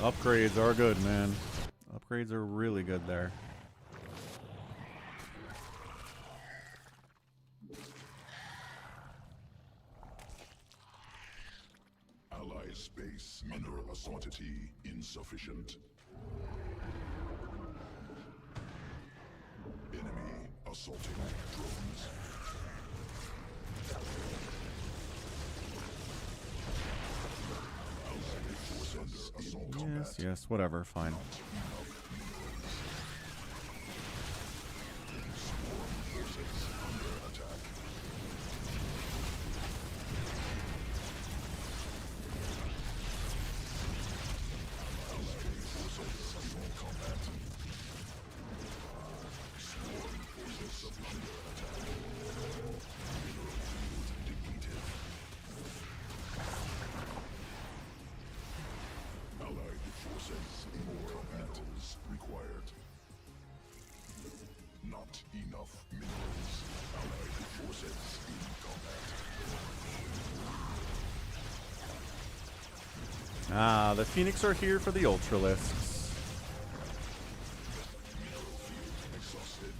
Upgrades are good, man. Upgrades are really good there. Allied space base under assault. Quantity insufficient. Enemy assaulting drones. Allied forces under assault. Yes, yes, whatever, fine. Not enough minerals. Allied forces in combat. Ah, the Phoenix are here for the Ultralisks. Mineral field exhausted.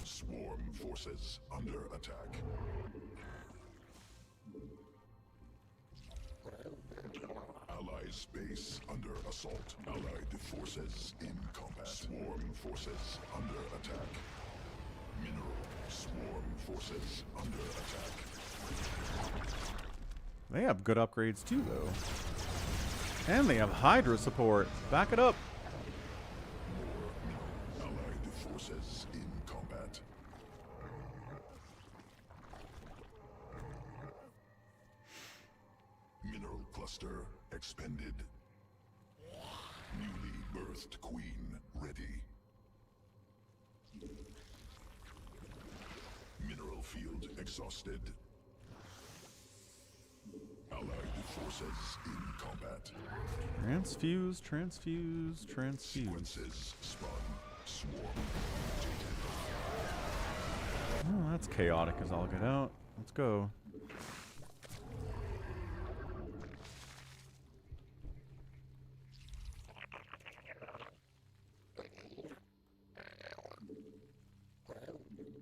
Swarm forces under attack. Allies base under assault. Allied forces in combat. Swarm forces under attack. Mineral swarm forces under attack. They have good upgrades too, though. And they have Hydra support. Back it up. Allied forces in combat. Mineral cluster expended. Newly birthed queen ready. Mineral field exhausted. Allied forces in combat. Transfuse, transfuse, transfuse. Sequences spun. Swarm. Oh, that's chaotic as all get out. Let's go.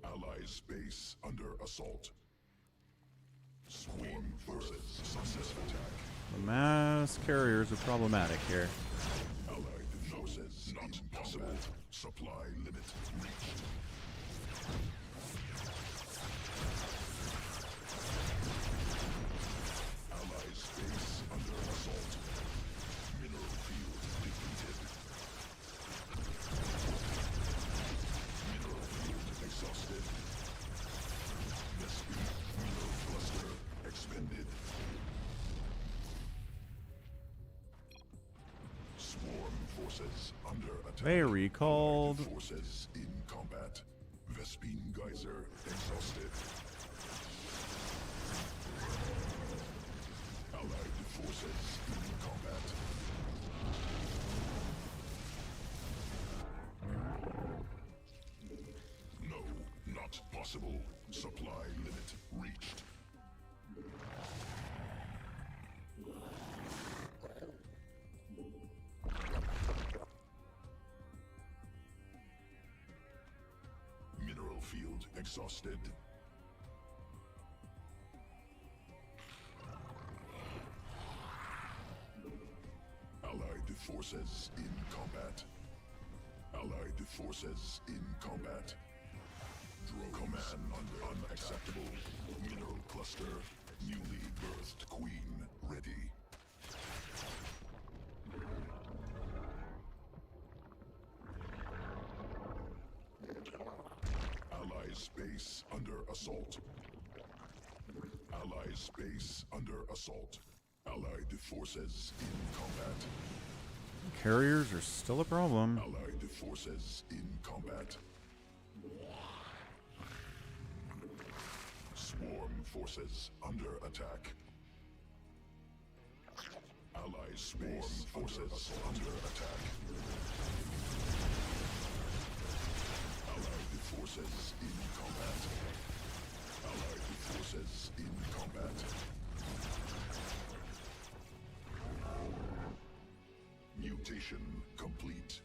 Allies base under assault. Swarm forces successful attack. The mass carriers are problematic here. Allied forces not possible. Supply limit reached. Allies base under assault. Mineral field depleted. Mineral field exhausted. Mesquite mineral cluster expended. Swarm forces under attack. They recalled. Forces in combat. Vespine geyser exhausted. Allied forces in combat. No, not possible. Supply limit reached. Mineral field exhausted. Allied forces in combat. Allied forces in combat. Drone command under unacceptable. Mineral cluster. Newly birthed queen ready. Allies base under assault. Allies base under assault. Allied forces in combat. Carriers are still a problem. Allied forces in combat. Swarm forces under attack. Allied swarm forces under attack. Allied forces in combat. Allied forces in combat. Mutation complete.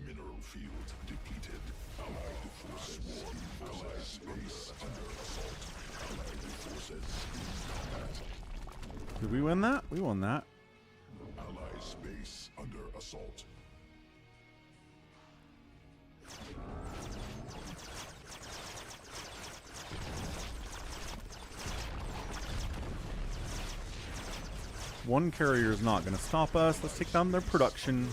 Mineral field depleted. Allied forces in allied space under assault. Allied forces in combat. Did we win that? We won that. Allied space under assault. One carrier is not going to stop us. Let's take down their production.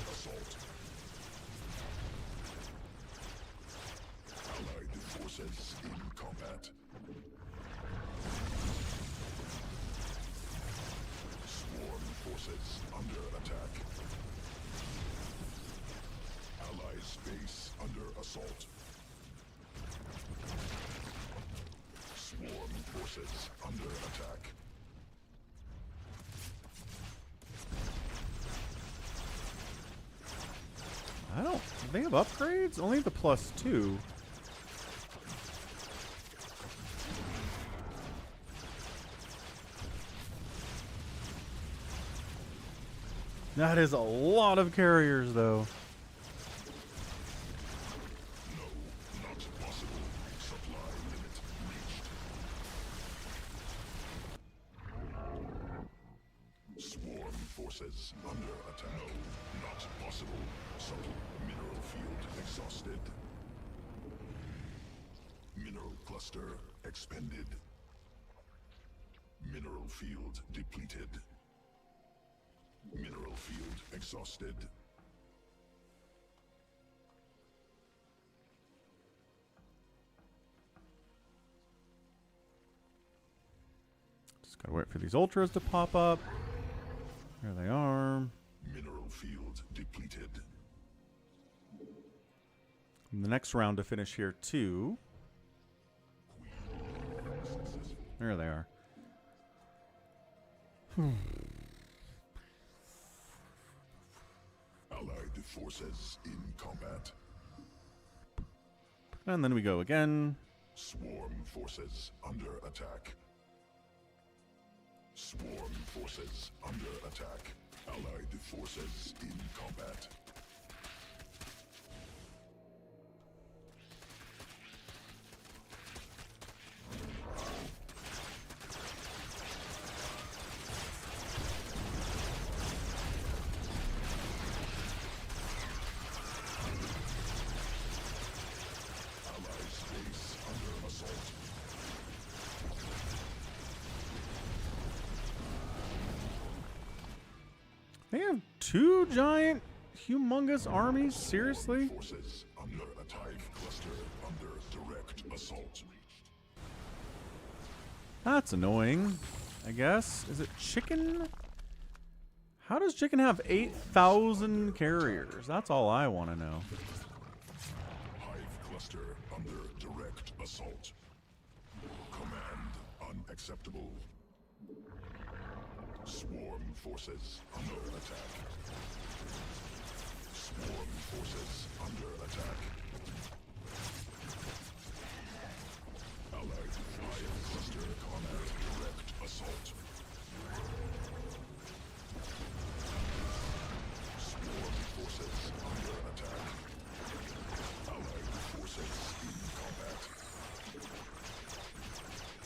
Allied forces in combat. Swarm forces under attack. Allied space under assault. Swarm forces under attack. I don't... Do they have upgrades? Only the +2. That is a lot of carriers, though. No, not possible. Supply limit reached. Swarm forces under attack. No, not possible. Mineral field exhausted. Mineral cluster expended. Mineral field depleted. Mineral field exhausted. Just gotta wait for these ultras to pop up. There they are. Mineral field depleted. And the next round to finish here, too. There they are. Allied forces in combat. And then we go again. Swarm forces under attack. Swarm forces under attack. Allied forces in combat. Allied space under assault. They have 2 giant, humongous armies? Seriously? Forces under attack. Cluster under direct assault. That's annoying, I guess. Is it chicken? How does chicken have 8,000 carriers? That's all I want to know. Hive cluster under direct assault. Command unacceptable. Swarm forces under attack. Swarm forces under attack. Allied hive cluster command direct assault. Swarm forces under attack. Allied forces in combat.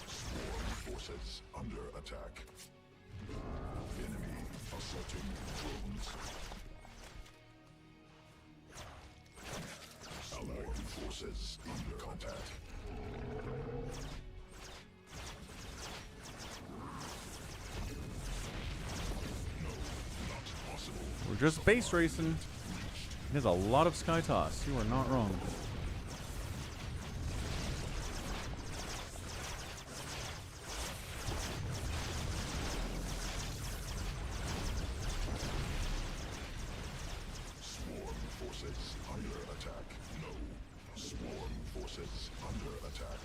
Swarm forces under attack. Enemy assaulting drones. Allied forces in combat. No, not possible. We're just base racing. There's a lot of Sky Toss. You are not wrong. Swarm forces under attack. No. Swarm forces under attack.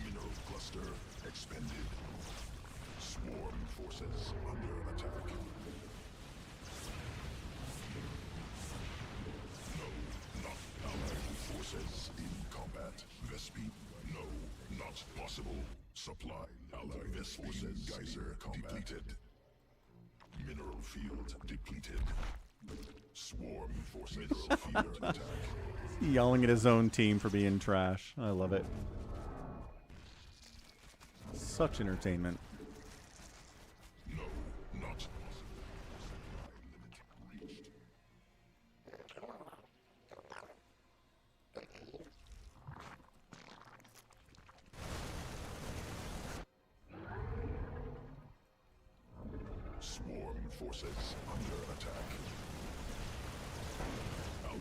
Mineral cluster expended. Swarm forces under attack. No, not allied forces in combat. Vespi, no, not possible. Supply. Allied forces geyser depleted. Mineral field depleted. Swarm forces. Mineral field attack. Yelling at his own team for being trash. I love it. Such entertainment. No, not possible. Supply limit reached. Swarm forces under attack. Allied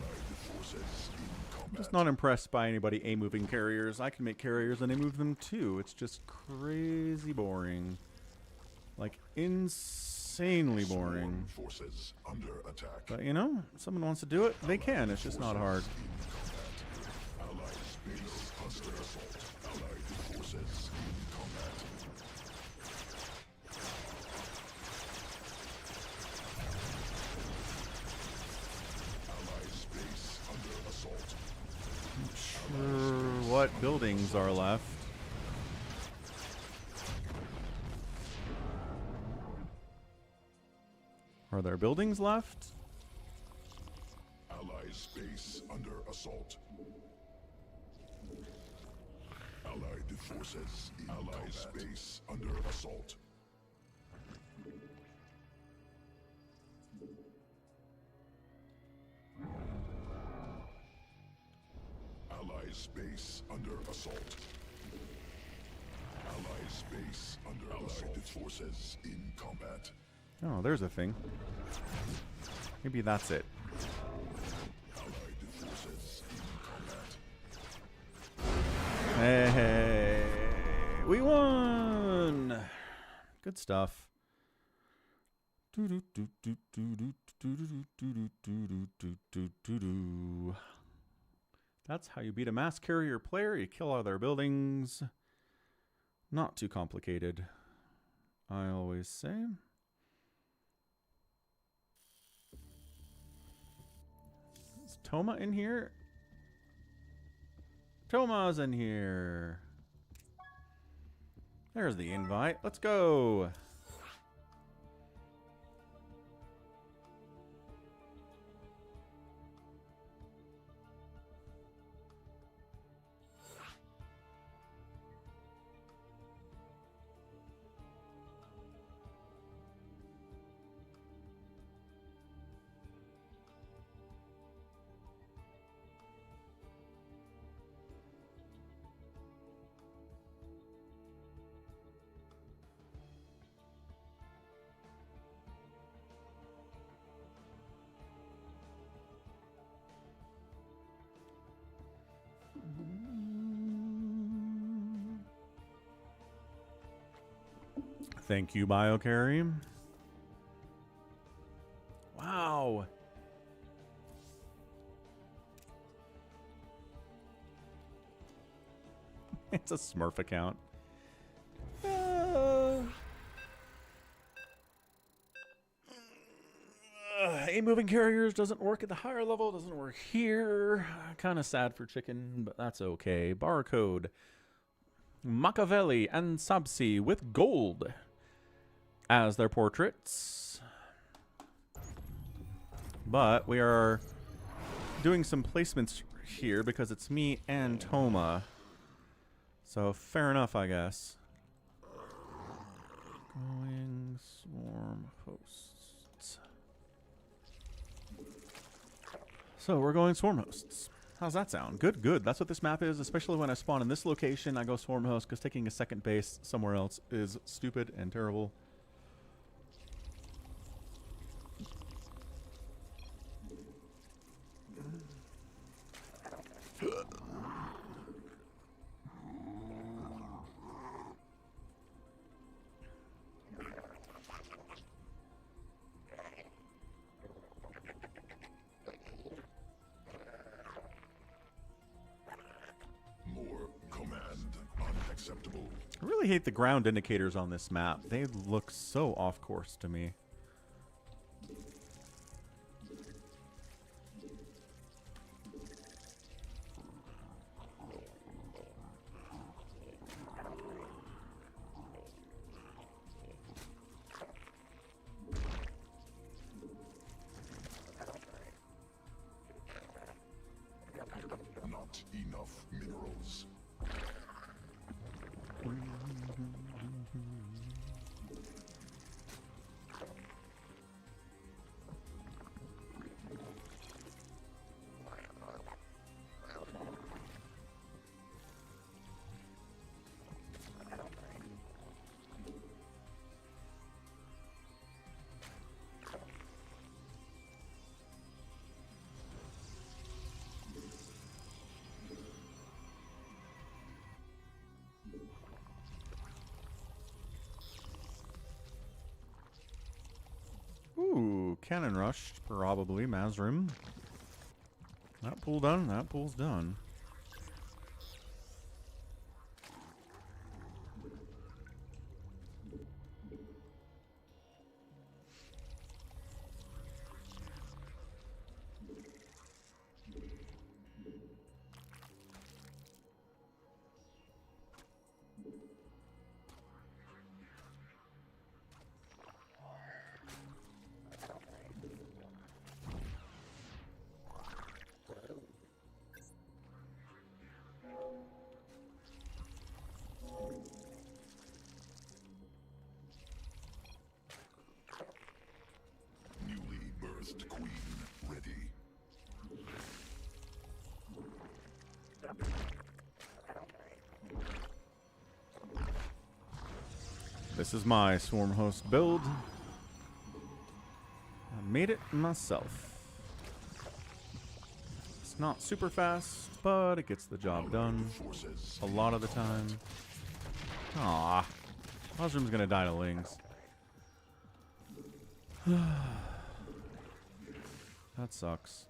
forces in combat. Just not impressed by anybody A-moving carriers. I can make carriers and I move them too. It's just crazy boring. Like, insanely boring. Swarm forces under attack. But, you know, if someone wants to do it, they can. It's just not hard. Allied space under assault. Allied forces in combat. Allied space under assault. Sure, what buildings are left? Are there buildings left? Allied space under assault. Allied forces in Allied space under assault. Allied space under assault. Allied space under assault. Allied forces in combat. Oh, there's a thing. Maybe that's it. Allied forces in combat. Hey, we won! Good stuff. That's how you beat a mass carrier player. You kill all their buildings. Not too complicated, I always say. Is Toma in here? Toma's in here. There's the invite. Let's go. Thank you, BioCarry. Wow. It's a Smurf account. A-moving carriers doesn't work at the higher level, doesn't work here. Kind of sad for chicken, but that's okay. Barcode. Machiavelli and Sabsi with gold as their portraits. But we are doing some placements here because it's me and Toma. So fair enough, I guess. Going swarm hosts. So we're going swarm hosts. How's that sound? Good, good. That's what this map is, especially when I spawn in this location. I go swarm host because taking a second base somewhere else is stupid and terrible. Unacceptable. I really hate the ground indicators on this map. They look so off course to me. Not enough minerals. Ooh, cannon rushed, probably, Mazrim. That pool done, that pool's done. Newly birthed queen ready. This is my swarm host build. I made it myself. It's not super fast, but it gets the job done Forces. a lot of the time. Aww. Mushroom's gonna die to Lings. That sucks.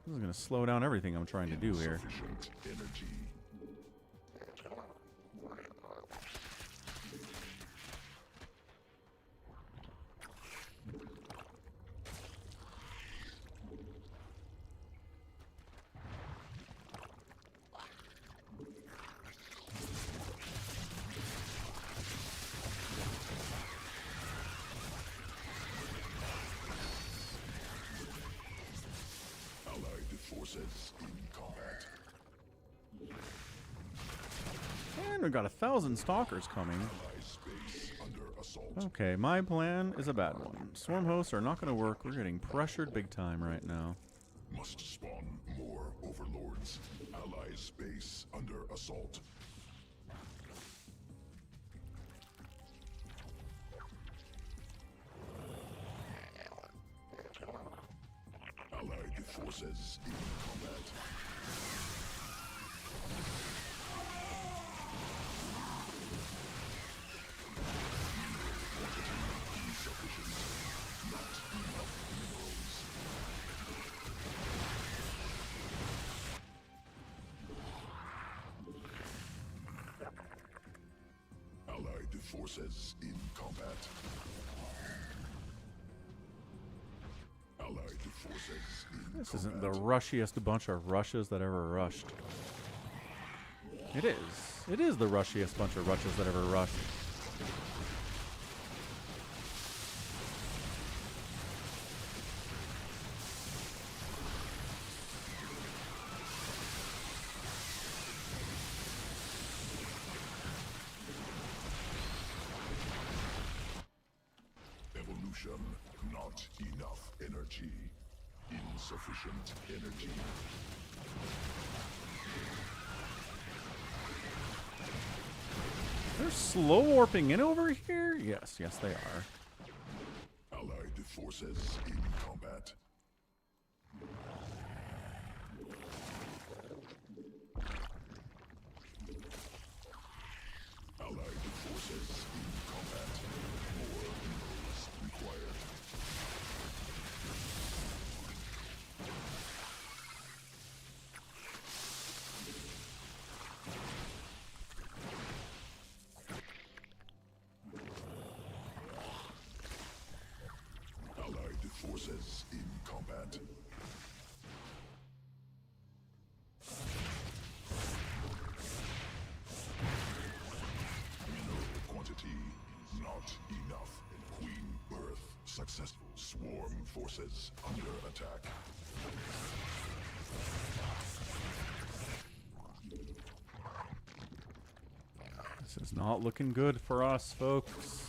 This is gonna slow down everything I'm trying to do here. Insufficient energy. Allied forces in combat. And we got 1,000 stalkers coming. Allied space under assault. Okay, my plan is a bad one. Swarm hosts are not gonna work. We're getting pressured big time right now. Must spawn more overlords. Allied space under assault. Allied forces in combat. Insufficient. Not enough minerals. Allied forces in combat. Allied forces in This isn't combat. the rushiest bunch of rushes that ever rushed. It is. It is the rushiest bunch of rushes that ever rushed. Evolution, not enough energy. Insufficient energy. They're slow warping in over here? Yes, yes they are. Allied forces in combat. Allied forces in combat. More minerals required. Allied forces in combat. Mineral quantity not enough. Queen birth successful. Swarm forces under attack. Not looking good for us, folks.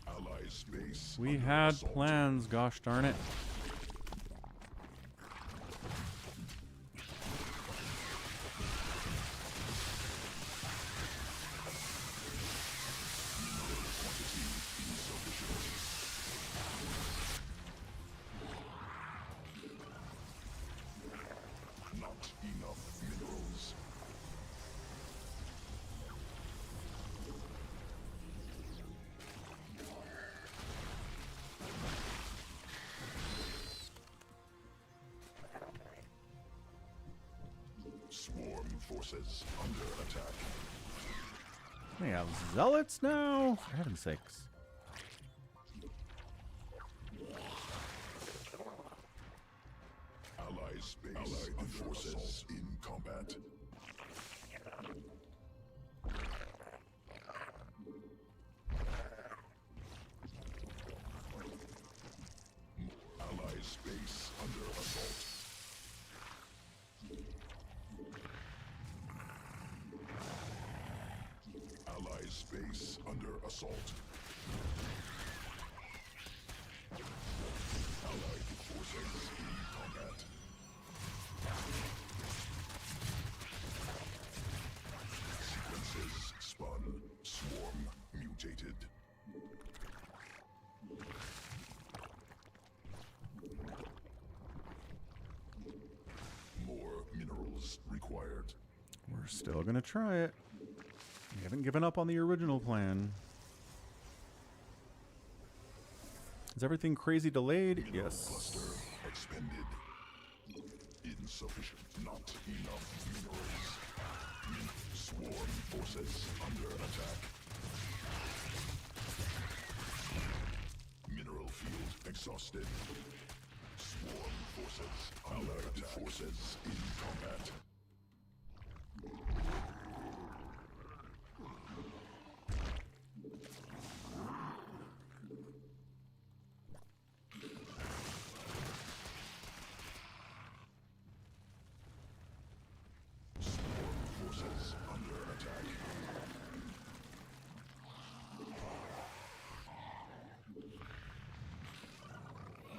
Ally space. We under had assault. plans, gosh darn it. Not enough minerals. Swarm forces under attack. We have zealots now? For heaven's sakes. Ally space. Allied forces in combat. Ally space under assault. Ally space under assault. Allied forces in combat. Sequences spun. Swarm mutated. More minerals required. We're still gonna try it. We haven't given up on the original plan. Is everything crazy delayed? Mineral Yes. cluster expended. Insufficient. Not enough minerals. Swarm forces under attack. Mineral field exhausted. Swarm forces. Allied forces in combat. Swarm forces under attack.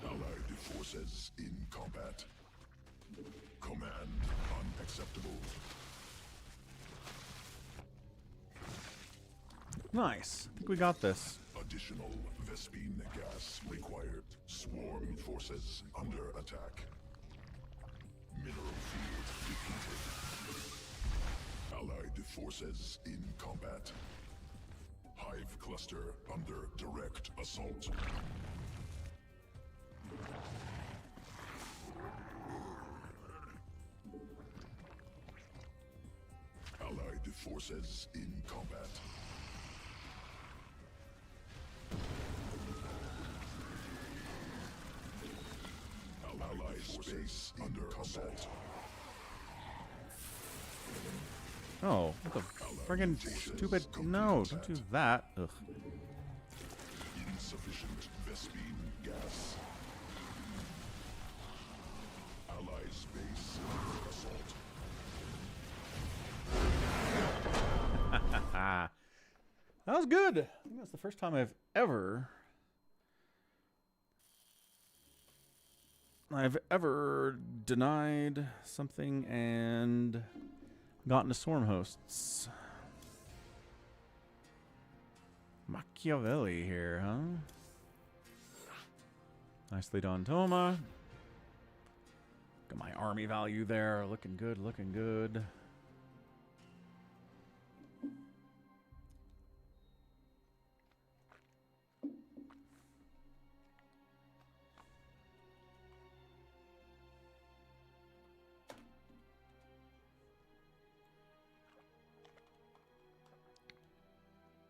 Allied forces in combat. Command unacceptable. Nice. I think we got this. Additional Vespine gas required. Swarm forces under attack. Mineral field depleted. Allied forces in combat. Hive cluster under direct assault. Allied forces in combat. Allied space under assault. Oh, what the friggin' stupid... No, don't do that. Ugh. Insufficient Vespine gas. Allied space under assault. That was good. I think that's the first time I've ever denied something and gotten to swarm hosts. Machiavelli here, huh? Nicely done, Toma. Got my army value there. Looking good, looking good.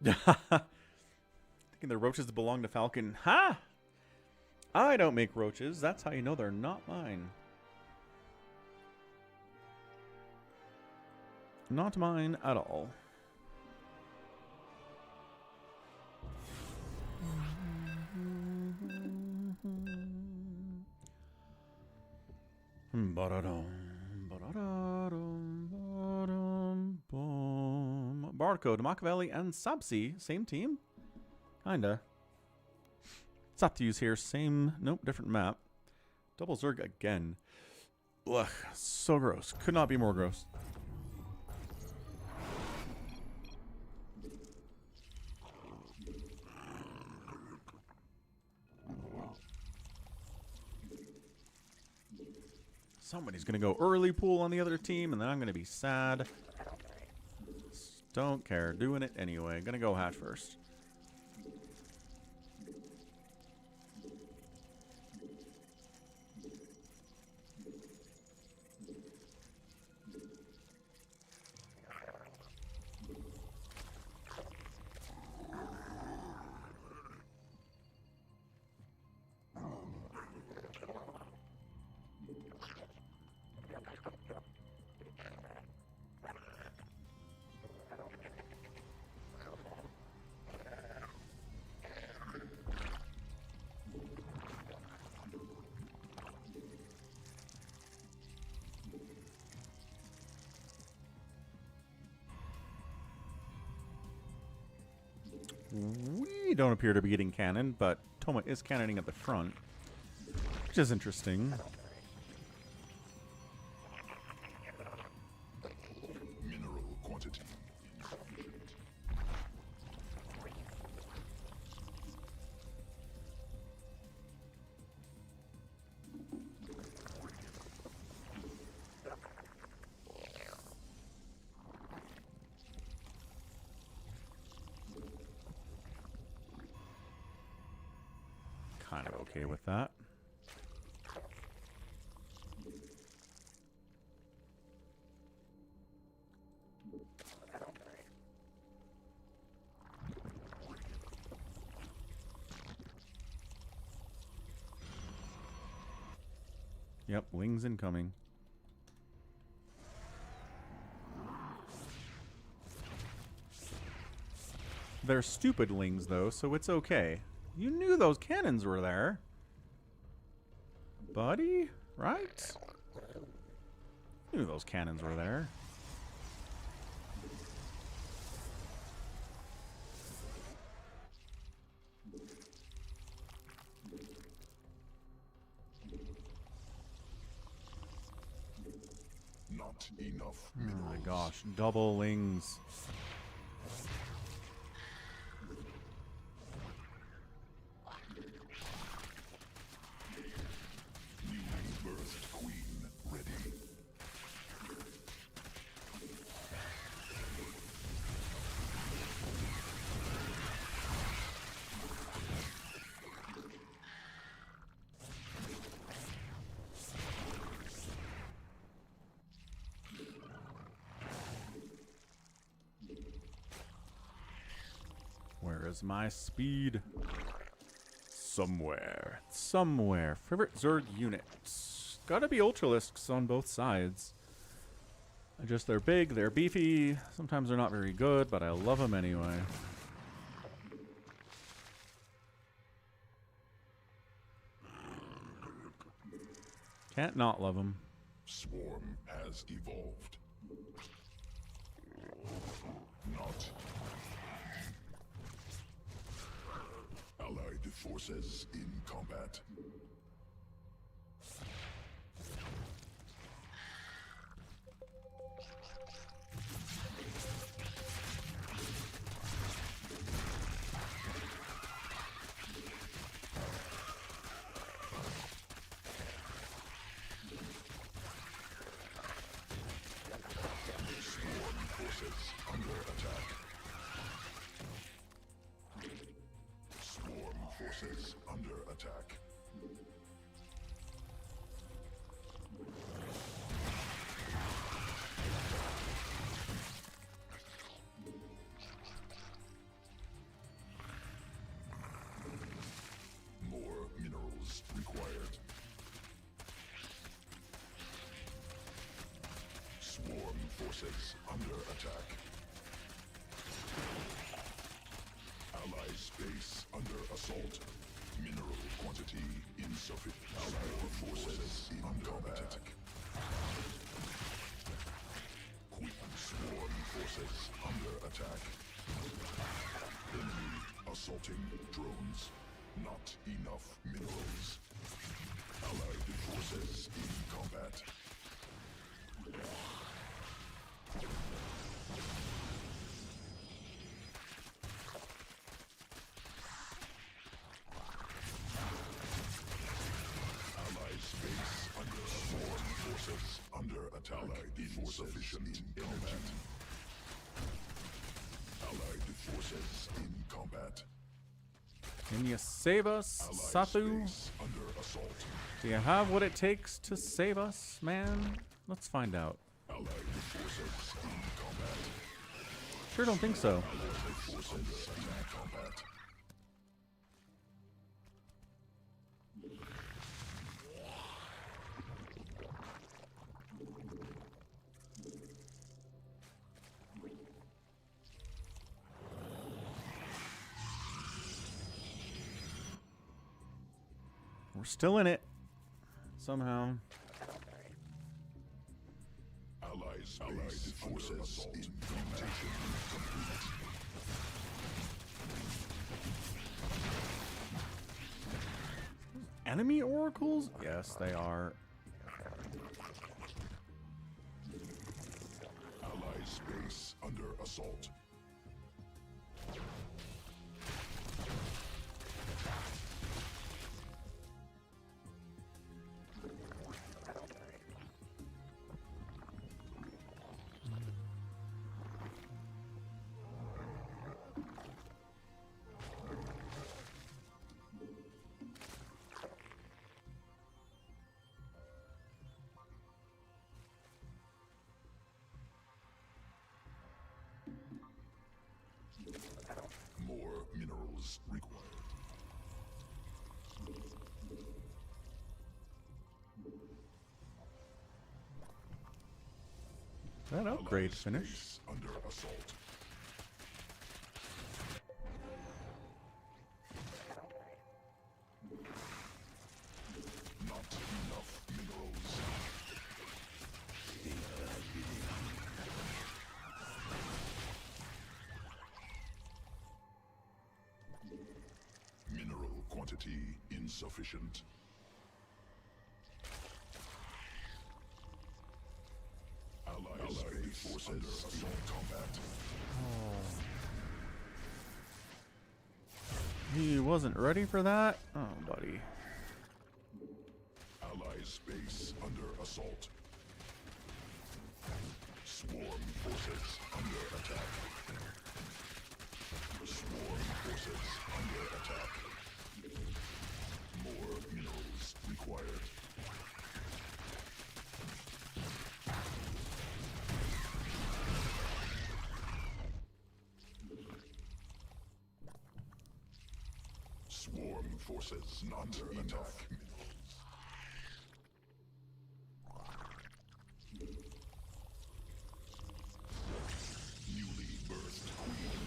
Thinking the roaches belong to Falcon. Ha! I don't make roaches. That's how you know they're not mine. Not mine at all. Marco, Machiavelli, and Sabsi. Same team? Kinda. Saptius here. Same. Nope, different map. Double Zerg again. Ugh, so gross. Could not be more gross. Somebody's going to go early pool on the other team, and then I'm going to be sad. Don't care. Doing it anyway. Going to go hat first. We don't appear to be getting cannon, but Toma is cannoning at the front, which is interesting. Mineral quantity. Kind of okay with that. Yep, wings incoming. They're stupid lings, though, so it's okay. You knew those cannons were there. Buddy? Right? You knew those cannons were there. Not enough Oh minerals. my gosh, double lings. Newly birthed queen ready. Where is my speed? Somewhere. Somewhere. Favorite Zerg units. Gotta be Ultralisks on both sides. They're big, they're beefy. Sometimes they're not very good, but I love them anyway. Can't not love them. Swarm has evolved. Not. Allied forces in combat. Swarm forces under attack. Swarm forces under attack. More minerals required. Swarm forces under attack. Allied space under assault. Mineral quantity insufficient. Allied forces in combat. Queen swarm forces under attack. Reporting drones. Not enough minerals. Allied forces in combat. Allied space under sworn forces under attack. Allied insufficient in combat. Allied forces in combat. Can you save us, Allied Sathu? space under assault. Do you have what it takes to save us, man? Let's find out. Allied forces in combat. Sure don't think so. Allied forces in combat. We're still in it. Somehow. Allied forces in combat. Enemy oracles? Yes, they are. Allied space under assault. More minerals required. That upgrade Allied finished. space under assault. Not enough minerals. Mineral quantity insufficient. Allied forces in combat. He wasn't ready for that? Oh, buddy. Allied space under assault. Swarm forces under attack. Swarm forces under attack. More minerals required. Swarm forces under attack. Newly birthed queen.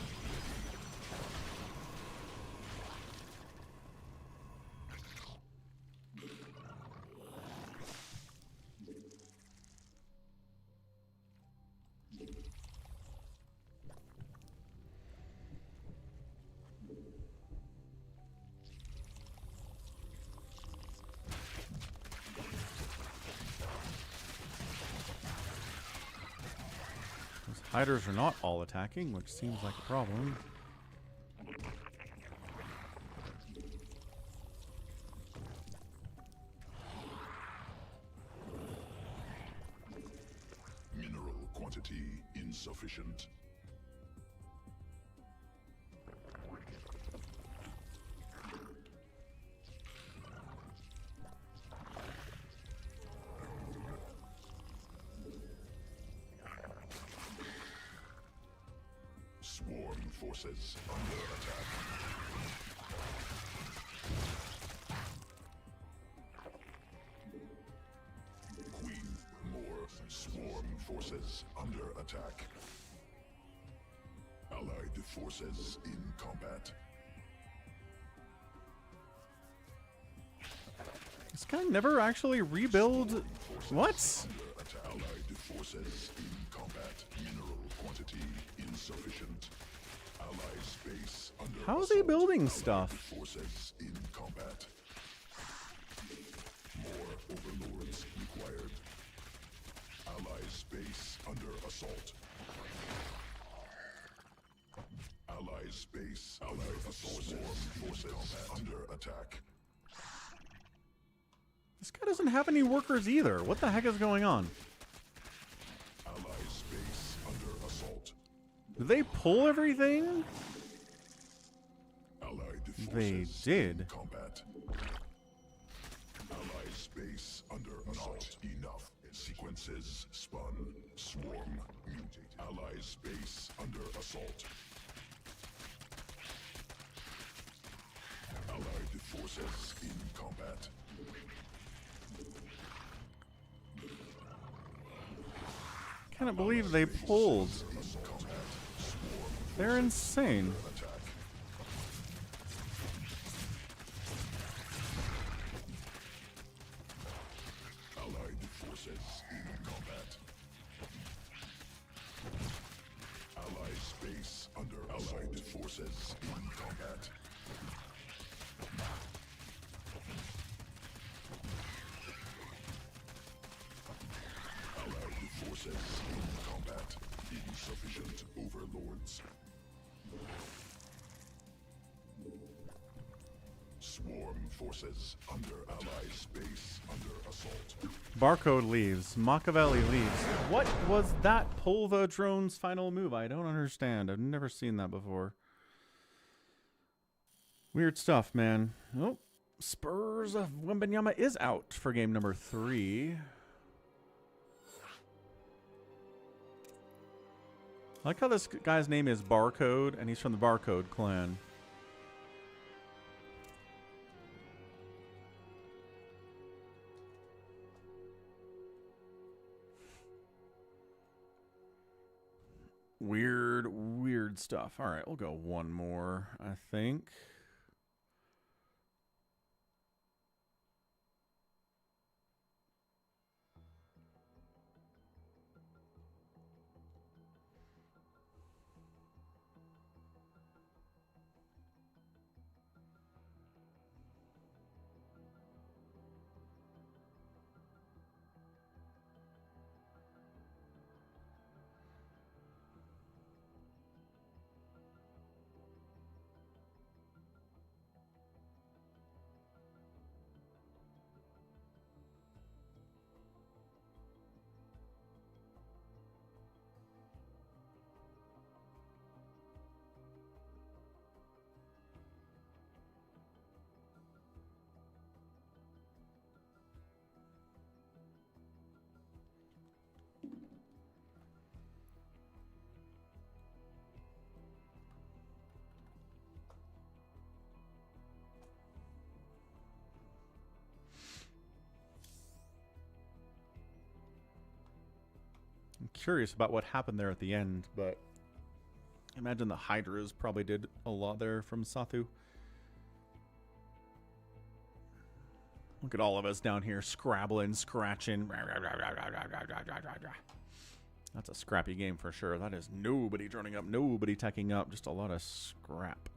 Those Hydras are not all attacking, which seems like a problem. Mineral quantity insufficient. Swarm forces under attack. Queen, more swarm forces under attack. Allied forces in combat. This guy never actually rebuild. What? Under attack. Allied forces in combat. Mineral quantity insufficient. Allied space under How is he assault. building Allied stuff? Forces in combat. More overlords required. Allied space under assault. Allied space under assault. Forces under attack. This guy doesn't have any workers either. What the heck is going on? Allied space under assault. Did they pull everything? Allied They forces did. in combat. Allied space under assault. Enough. Sequences spun. Swarm mutated. Allied space under assault. Allied forces in combat. Can't believe they pulled. In combat. Swarm They're insane. attack. Allied forces in combat. Allied space under Allied forces in combat. Allied forces in combat. Insufficient overlords. Swarm forces under Allied space under assault. Barcode leaves. Machiavelli leaves. What was that pull the drone's final move? I don't understand. I've never seen that before. Weird stuff, man. Oh, Spurs of Wembanyama is out for game number 3. I like how this guy's name is Barcode, and he's from the Barcode clan. Weird, weird stuff. All right, we'll go one more, I think. I'm curious about what happened there at the end, but I imagine the Hydras probably did a lot there from Sathu. Look at all of us down here scrabbling, scratching. That's a scrappy game for sure. That is nobody droning up, nobody teching up, just a lot of scrap.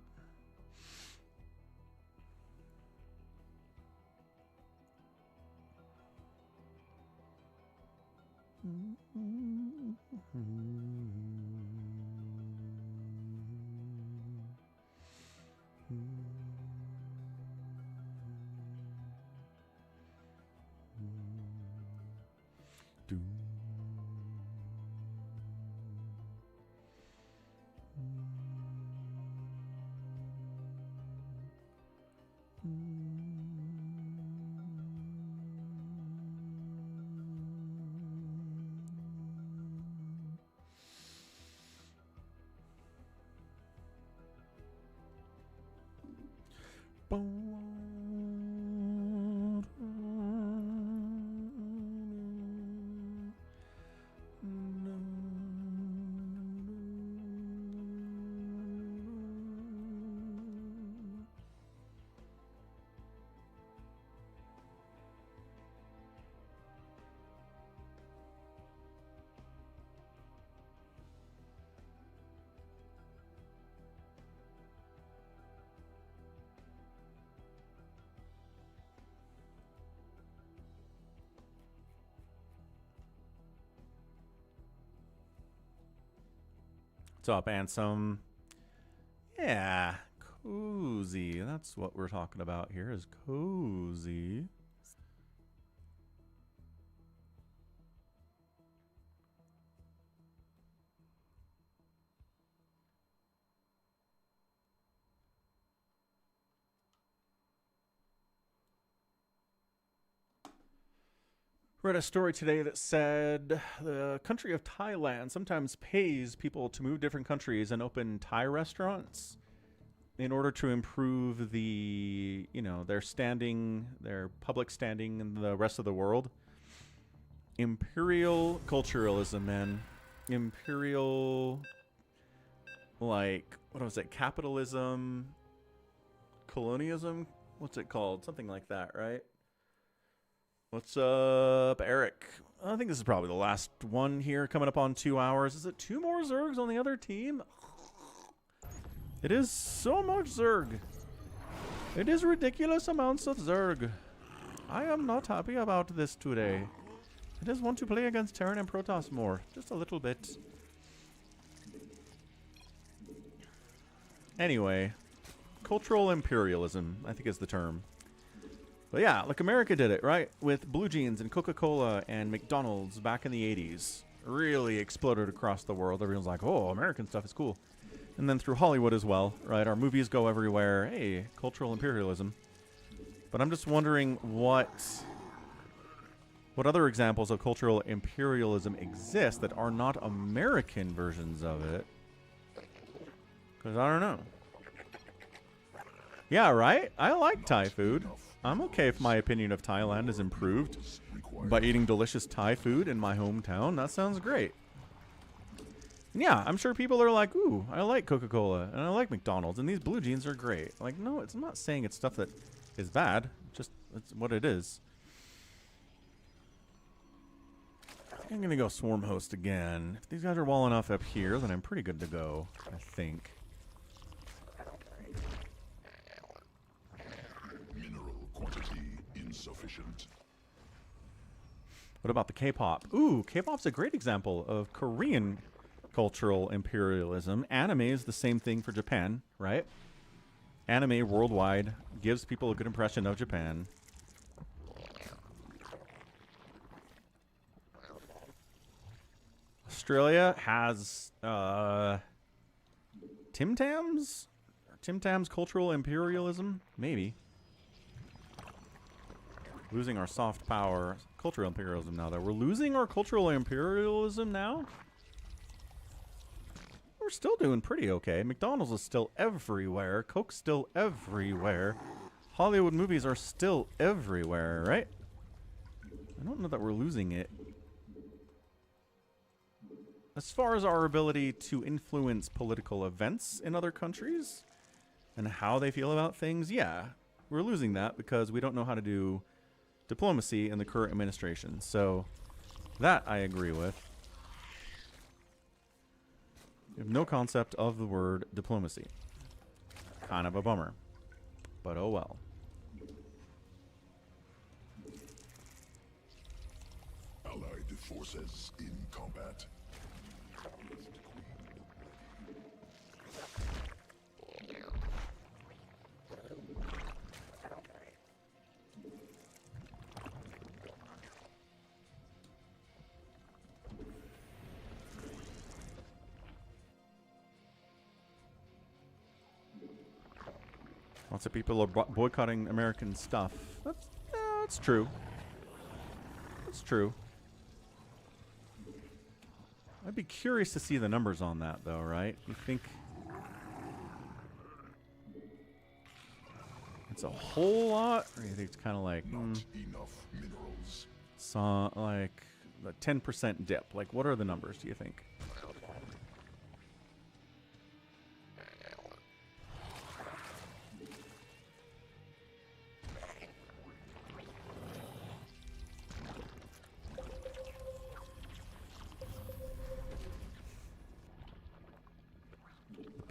What's up, Ansem? Yeah, cozy. That's what we're talking about here is cozy. Read a story today that said the country of Thailand sometimes pays people to move different countries and open Thai restaurants in order to improve the, their standing, their public standing in the rest of the world. Imperial culturalism, man. Imperial, like, what was it? Capitalism, colonialism? What's it called? Something like that, right? What's up, Eric? I think this is probably the last one here, coming up on 2 hours. Is it 2 more Zergs on the other team? It is so much Zerg. It is ridiculous amounts of Zerg. I am not happy about this today. I just want to play against Terran and Protoss more. Just a little bit. Anyway. Cultural imperialism, I think is the term. But yeah, like America did it, right? With Blue Jeans and Coca-Cola and McDonald's back in the 80s. Really exploded across the world. Everyone's like, oh, American stuff is cool. And then through Hollywood as well, right? Our movies go everywhere. Hey, cultural imperialism. But I'm just wondering what other examples of cultural imperialism exist that are not American versions of it. Because I don't know. Yeah, right? I like Thai food. I'm okay if my opinion of Thailand is improved by eating delicious Thai food in my hometown. That sounds great. And yeah, I'm sure people are like, ooh, I like Coca-Cola and I like McDonald's and these Blue Jeans are great. Like, no, I'm not saying it's stuff that is bad. Just it's what it is. I'm going to go Swarm Host again. If these guys are well enough up here, then I'm pretty good to go, I think. Insufficient. What about the K-pop? Ooh, K-pop's a great example of Korean cultural imperialism. Anime is the same thing for Japan, right? Anime worldwide gives people a good impression of Japan. Australia has Tim Tams? Tim Tams cultural imperialism? Maybe. Losing our soft power. Cultural imperialism now, though. We're losing our cultural imperialism now? We're still doing pretty okay. McDonald's is still everywhere. Coke's still everywhere. Hollywood movies are still everywhere, right? I don't know that we're losing it. As far as our ability to influence political events in other countries and how they feel about things, yeah. We're losing that because we don't know how to do diplomacy in the current administration. So that I agree with. We have no concept of the word diplomacy. Kind of a bummer. But oh well. Allied forces in combat. Lots of people are boycotting American stuff. That's true. That's true. I'd be curious to see the numbers on that, though, right? You think it's a whole lot, or you think it's kind of like Not enough minerals. so, like a 10% dip? Like, what are the numbers? Do you think?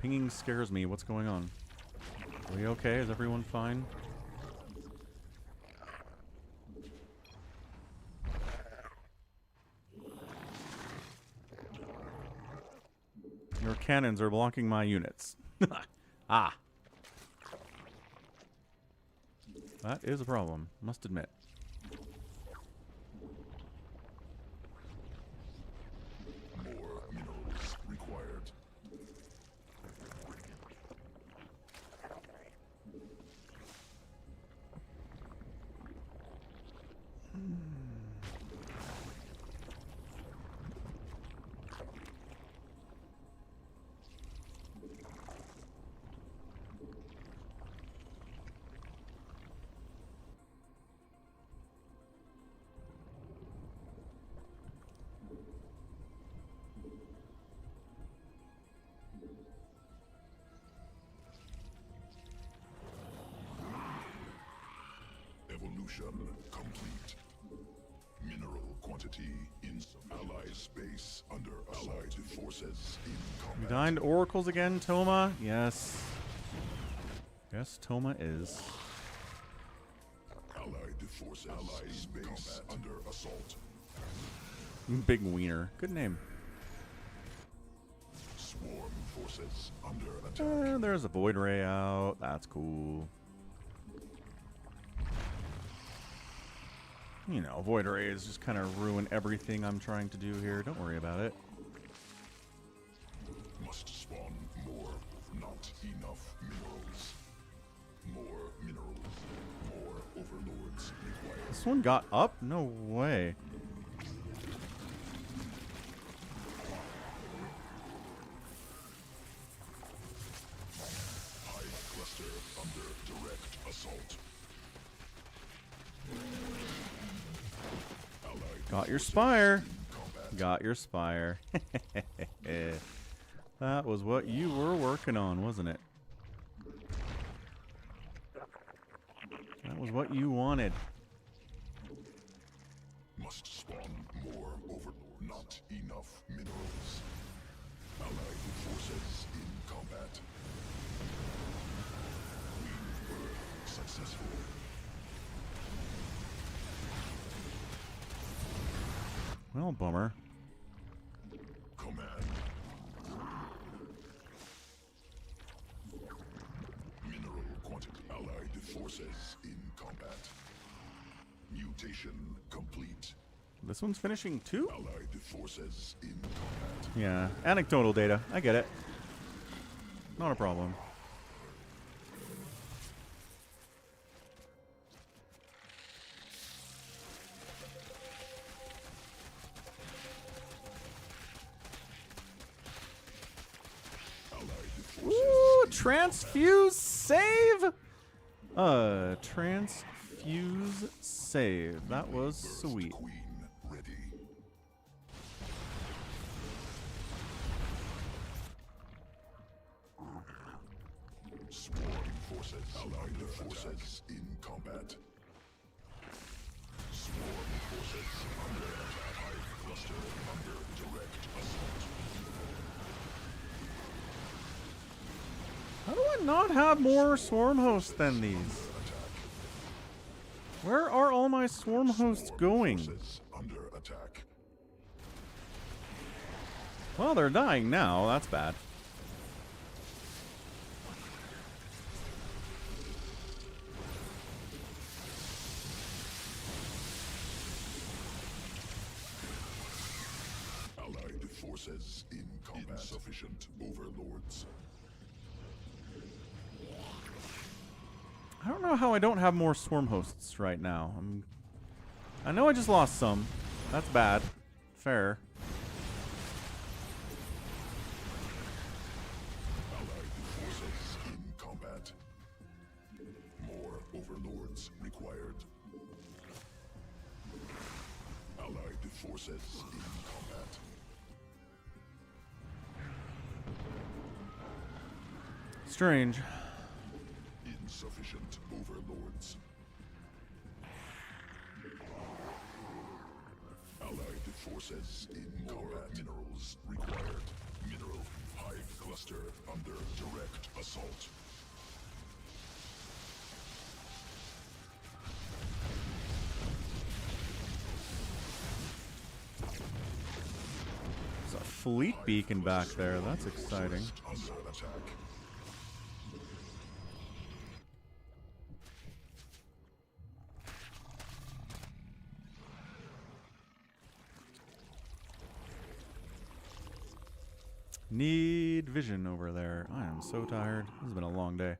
Pinging scares me. What's going on? Are we okay? Is everyone fine? Your cannons are blocking my units. Ah. That is a problem, must admit. More minerals required. Evolution complete. Mineral quantity in allied space under allied forces in We combat. dined oracles again, Toma? Yes. Yes, Toma is. Allied forces allied space under assault. Big Wiener. Good name. Swarm forces under attack. And there's a Void Ray out. That's cool. You know, Void Rays just kind of ruin everything I'm trying to do here. Don't worry about it. Must spawn more, not enough minerals. More minerals, more overlords required. This one got up? No way. Hive cluster under direct assault. Allied Got your spire. combat. Got your spire. That was what you were working on, wasn't it? That was what you wanted. Must spawn more overlord, not enough minerals. Allied forces in combat. We were successful. Well, bummer. Command. Mineral quantity. Allied forces in combat. Mutation complete. This one's finishing too? Allied forces in combat. Yeah, anecdotal data. I get it. Not a problem. Allied forces. Ooh, transfuse save! Transfuse save. That was sweet. Queen ready. Swarm forces. Allied forces in combat. Swarm forces under attack. Hive cluster under direct assault. How do I not have more swarm hosts than these? Where are all my swarm hosts Swarm going? forces under attack. Well, they're dying now. That's bad. Allied forces in combat. Insufficient overlords. I don't know how I don't have more swarm hosts right now. I know I just lost some. That's bad. Fair. Allied forces in combat. More overlords required. Allied forces in combat. Strange. Insufficient overlords. Allied forces in combat. Minerals required. Mineral hive cluster under direct assault. fleet beacon back there. That's exciting. Under attack. Need vision over there. I am so tired. This has been a long day.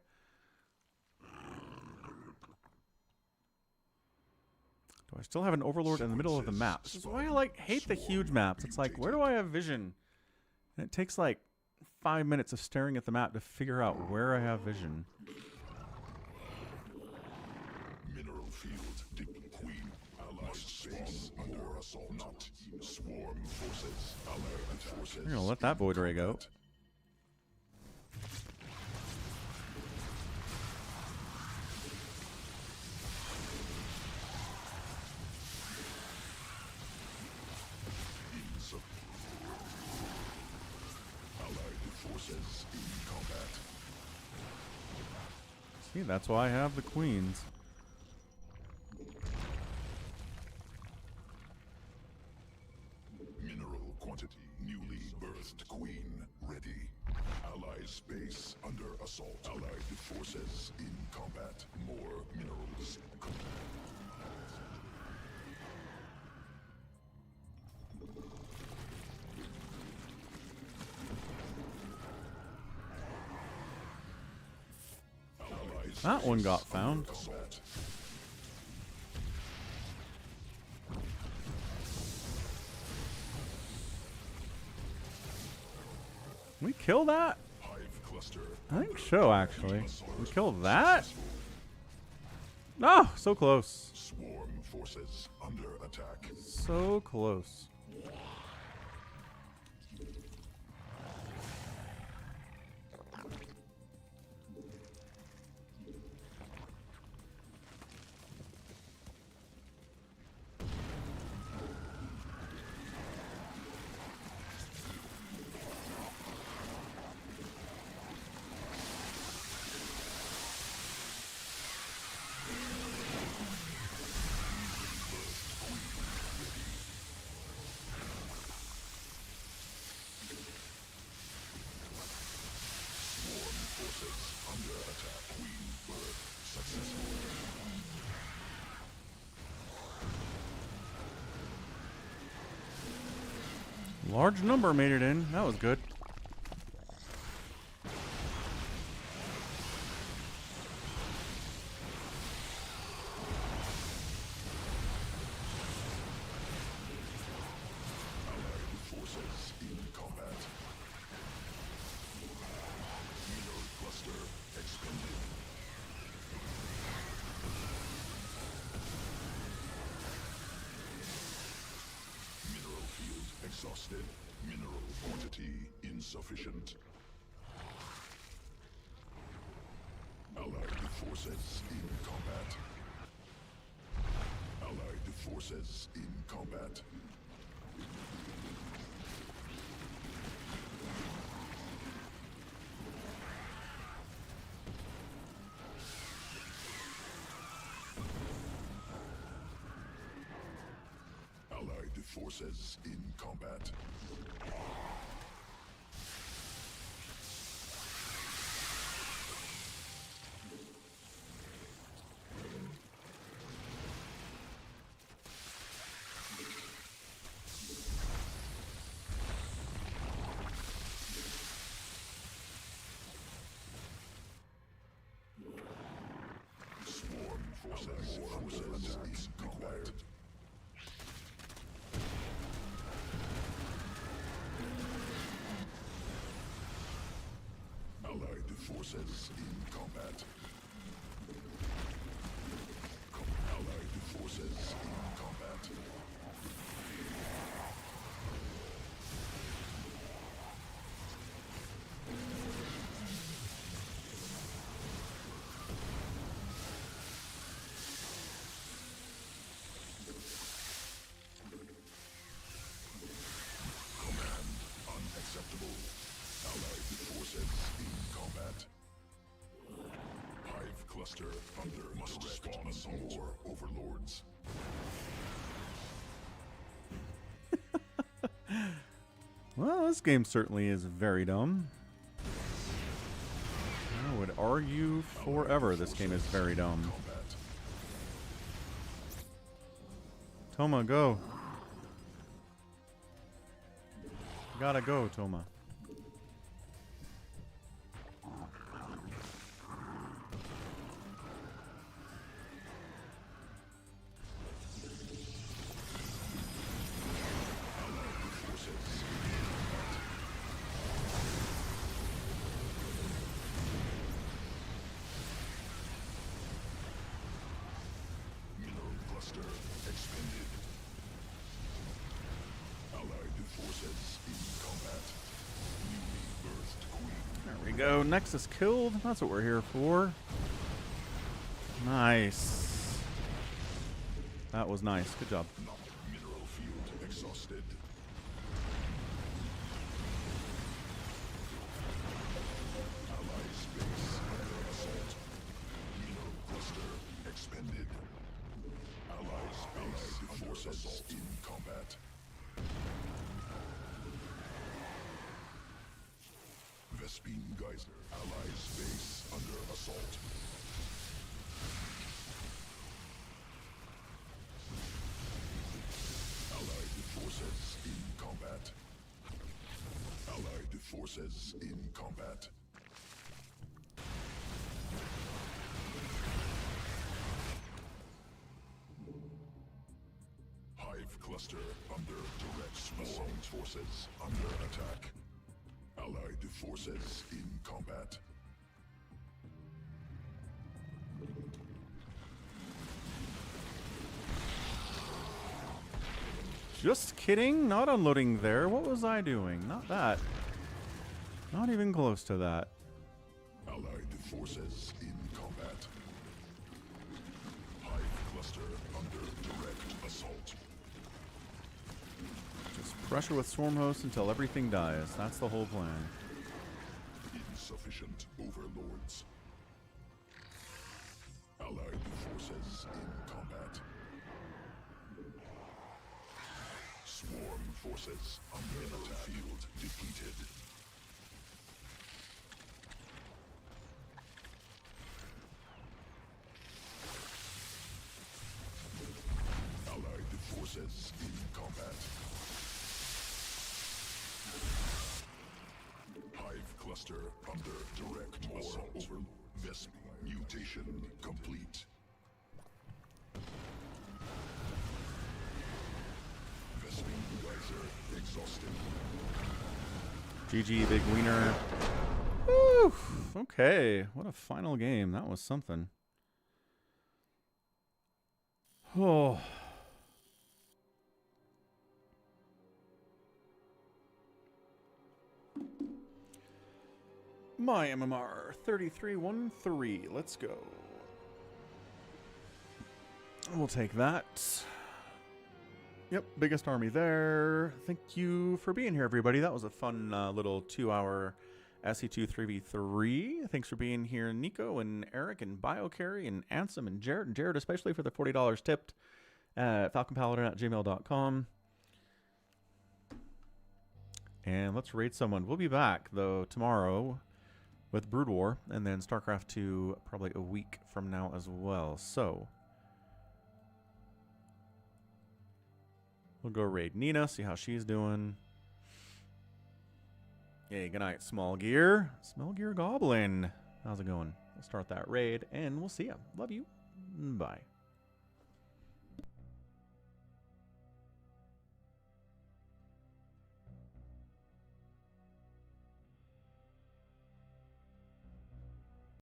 Do I still have an overlord in the middle of the map? This is why I hate the huge maps. It's like, where do I have vision? And it takes like 5 minutes of staring at the map to figure out where I have vision. Mineral field. Queen. Allied space under assault. Not swarm forces. Allied forces. We're gonna let that void ray go. Forces in combat. See, that's why I have the queens. Mineral quantity. Newly birthed queen ready. Allied space under assault. Allied forces in combat. More minerals. That one got found. We kill that? Hive cluster. I think so, actually. We kill that? No, so close. Swarm forces under attack. So close. Large number made it in. That was good. Forces in combat. Mineral cluster expended. Mineral field exhausted. Mineral quantity insufficient. Allied forces in combat. Allied forces in combat. Allied forces in combat. Swarm forces in combat. Allied forces in combat. Allied forces in combat. Command unacceptable. Allied forces in combat. Hive cluster under must spawn more overlords. Well, this game certainly is very dumb. I would argue forever this game is very dumb. Toma, go. Gotta go, Toma. Mineral cluster expended. Allied forces in combat. Newly birthed queen. There we go. Nexus killed. That's what we're here for. Nice. That was nice. Good job. Mineral field exhausted. Allied space under assault. Mineral cluster expended. Allied space forces in combat. Vespine geyser. Allied space under assault. Allied forces in combat. Allied forces in combat. Hive cluster under direct swarm forces under attack. Allied forces in combat. Just kidding. Not unloading there. What was I doing? Not that. Not even close to that. Allied forces in combat. Hive cluster under direct assault. Just pressure with Swarm Host until everything dies. That's the whole plan. Insufficient overlords. Allied forces in combat. Swarm forces under attack. Field depleted. Allied forces in combat. Hive cluster under direct assault. Over Vesp mutation complete. Vespine geyser exhausted. GG, big wiener. Woo! Okay, what a final game. That was something. Oh. My MMR 3313. Let's go. We'll take that. Yep, biggest army there. Thank you for being here, everybody. That was a fun little 2-hour SC2 3v3. Thanks for being here, Nico and Eric and BioCarry and Ansem and Jared especially for the $40 tipped at falconpaladin@gmail.com. And let's raid someone. We'll be back, though, tomorrow with Brood War, and then StarCraft 2 probably a week from now as well. So we'll go raid Nina, see how she's doing. Hey, good night, Small Gear. Small Gear Goblin. How's it going? We'll start that raid, and we'll see ya. Love you. Bye.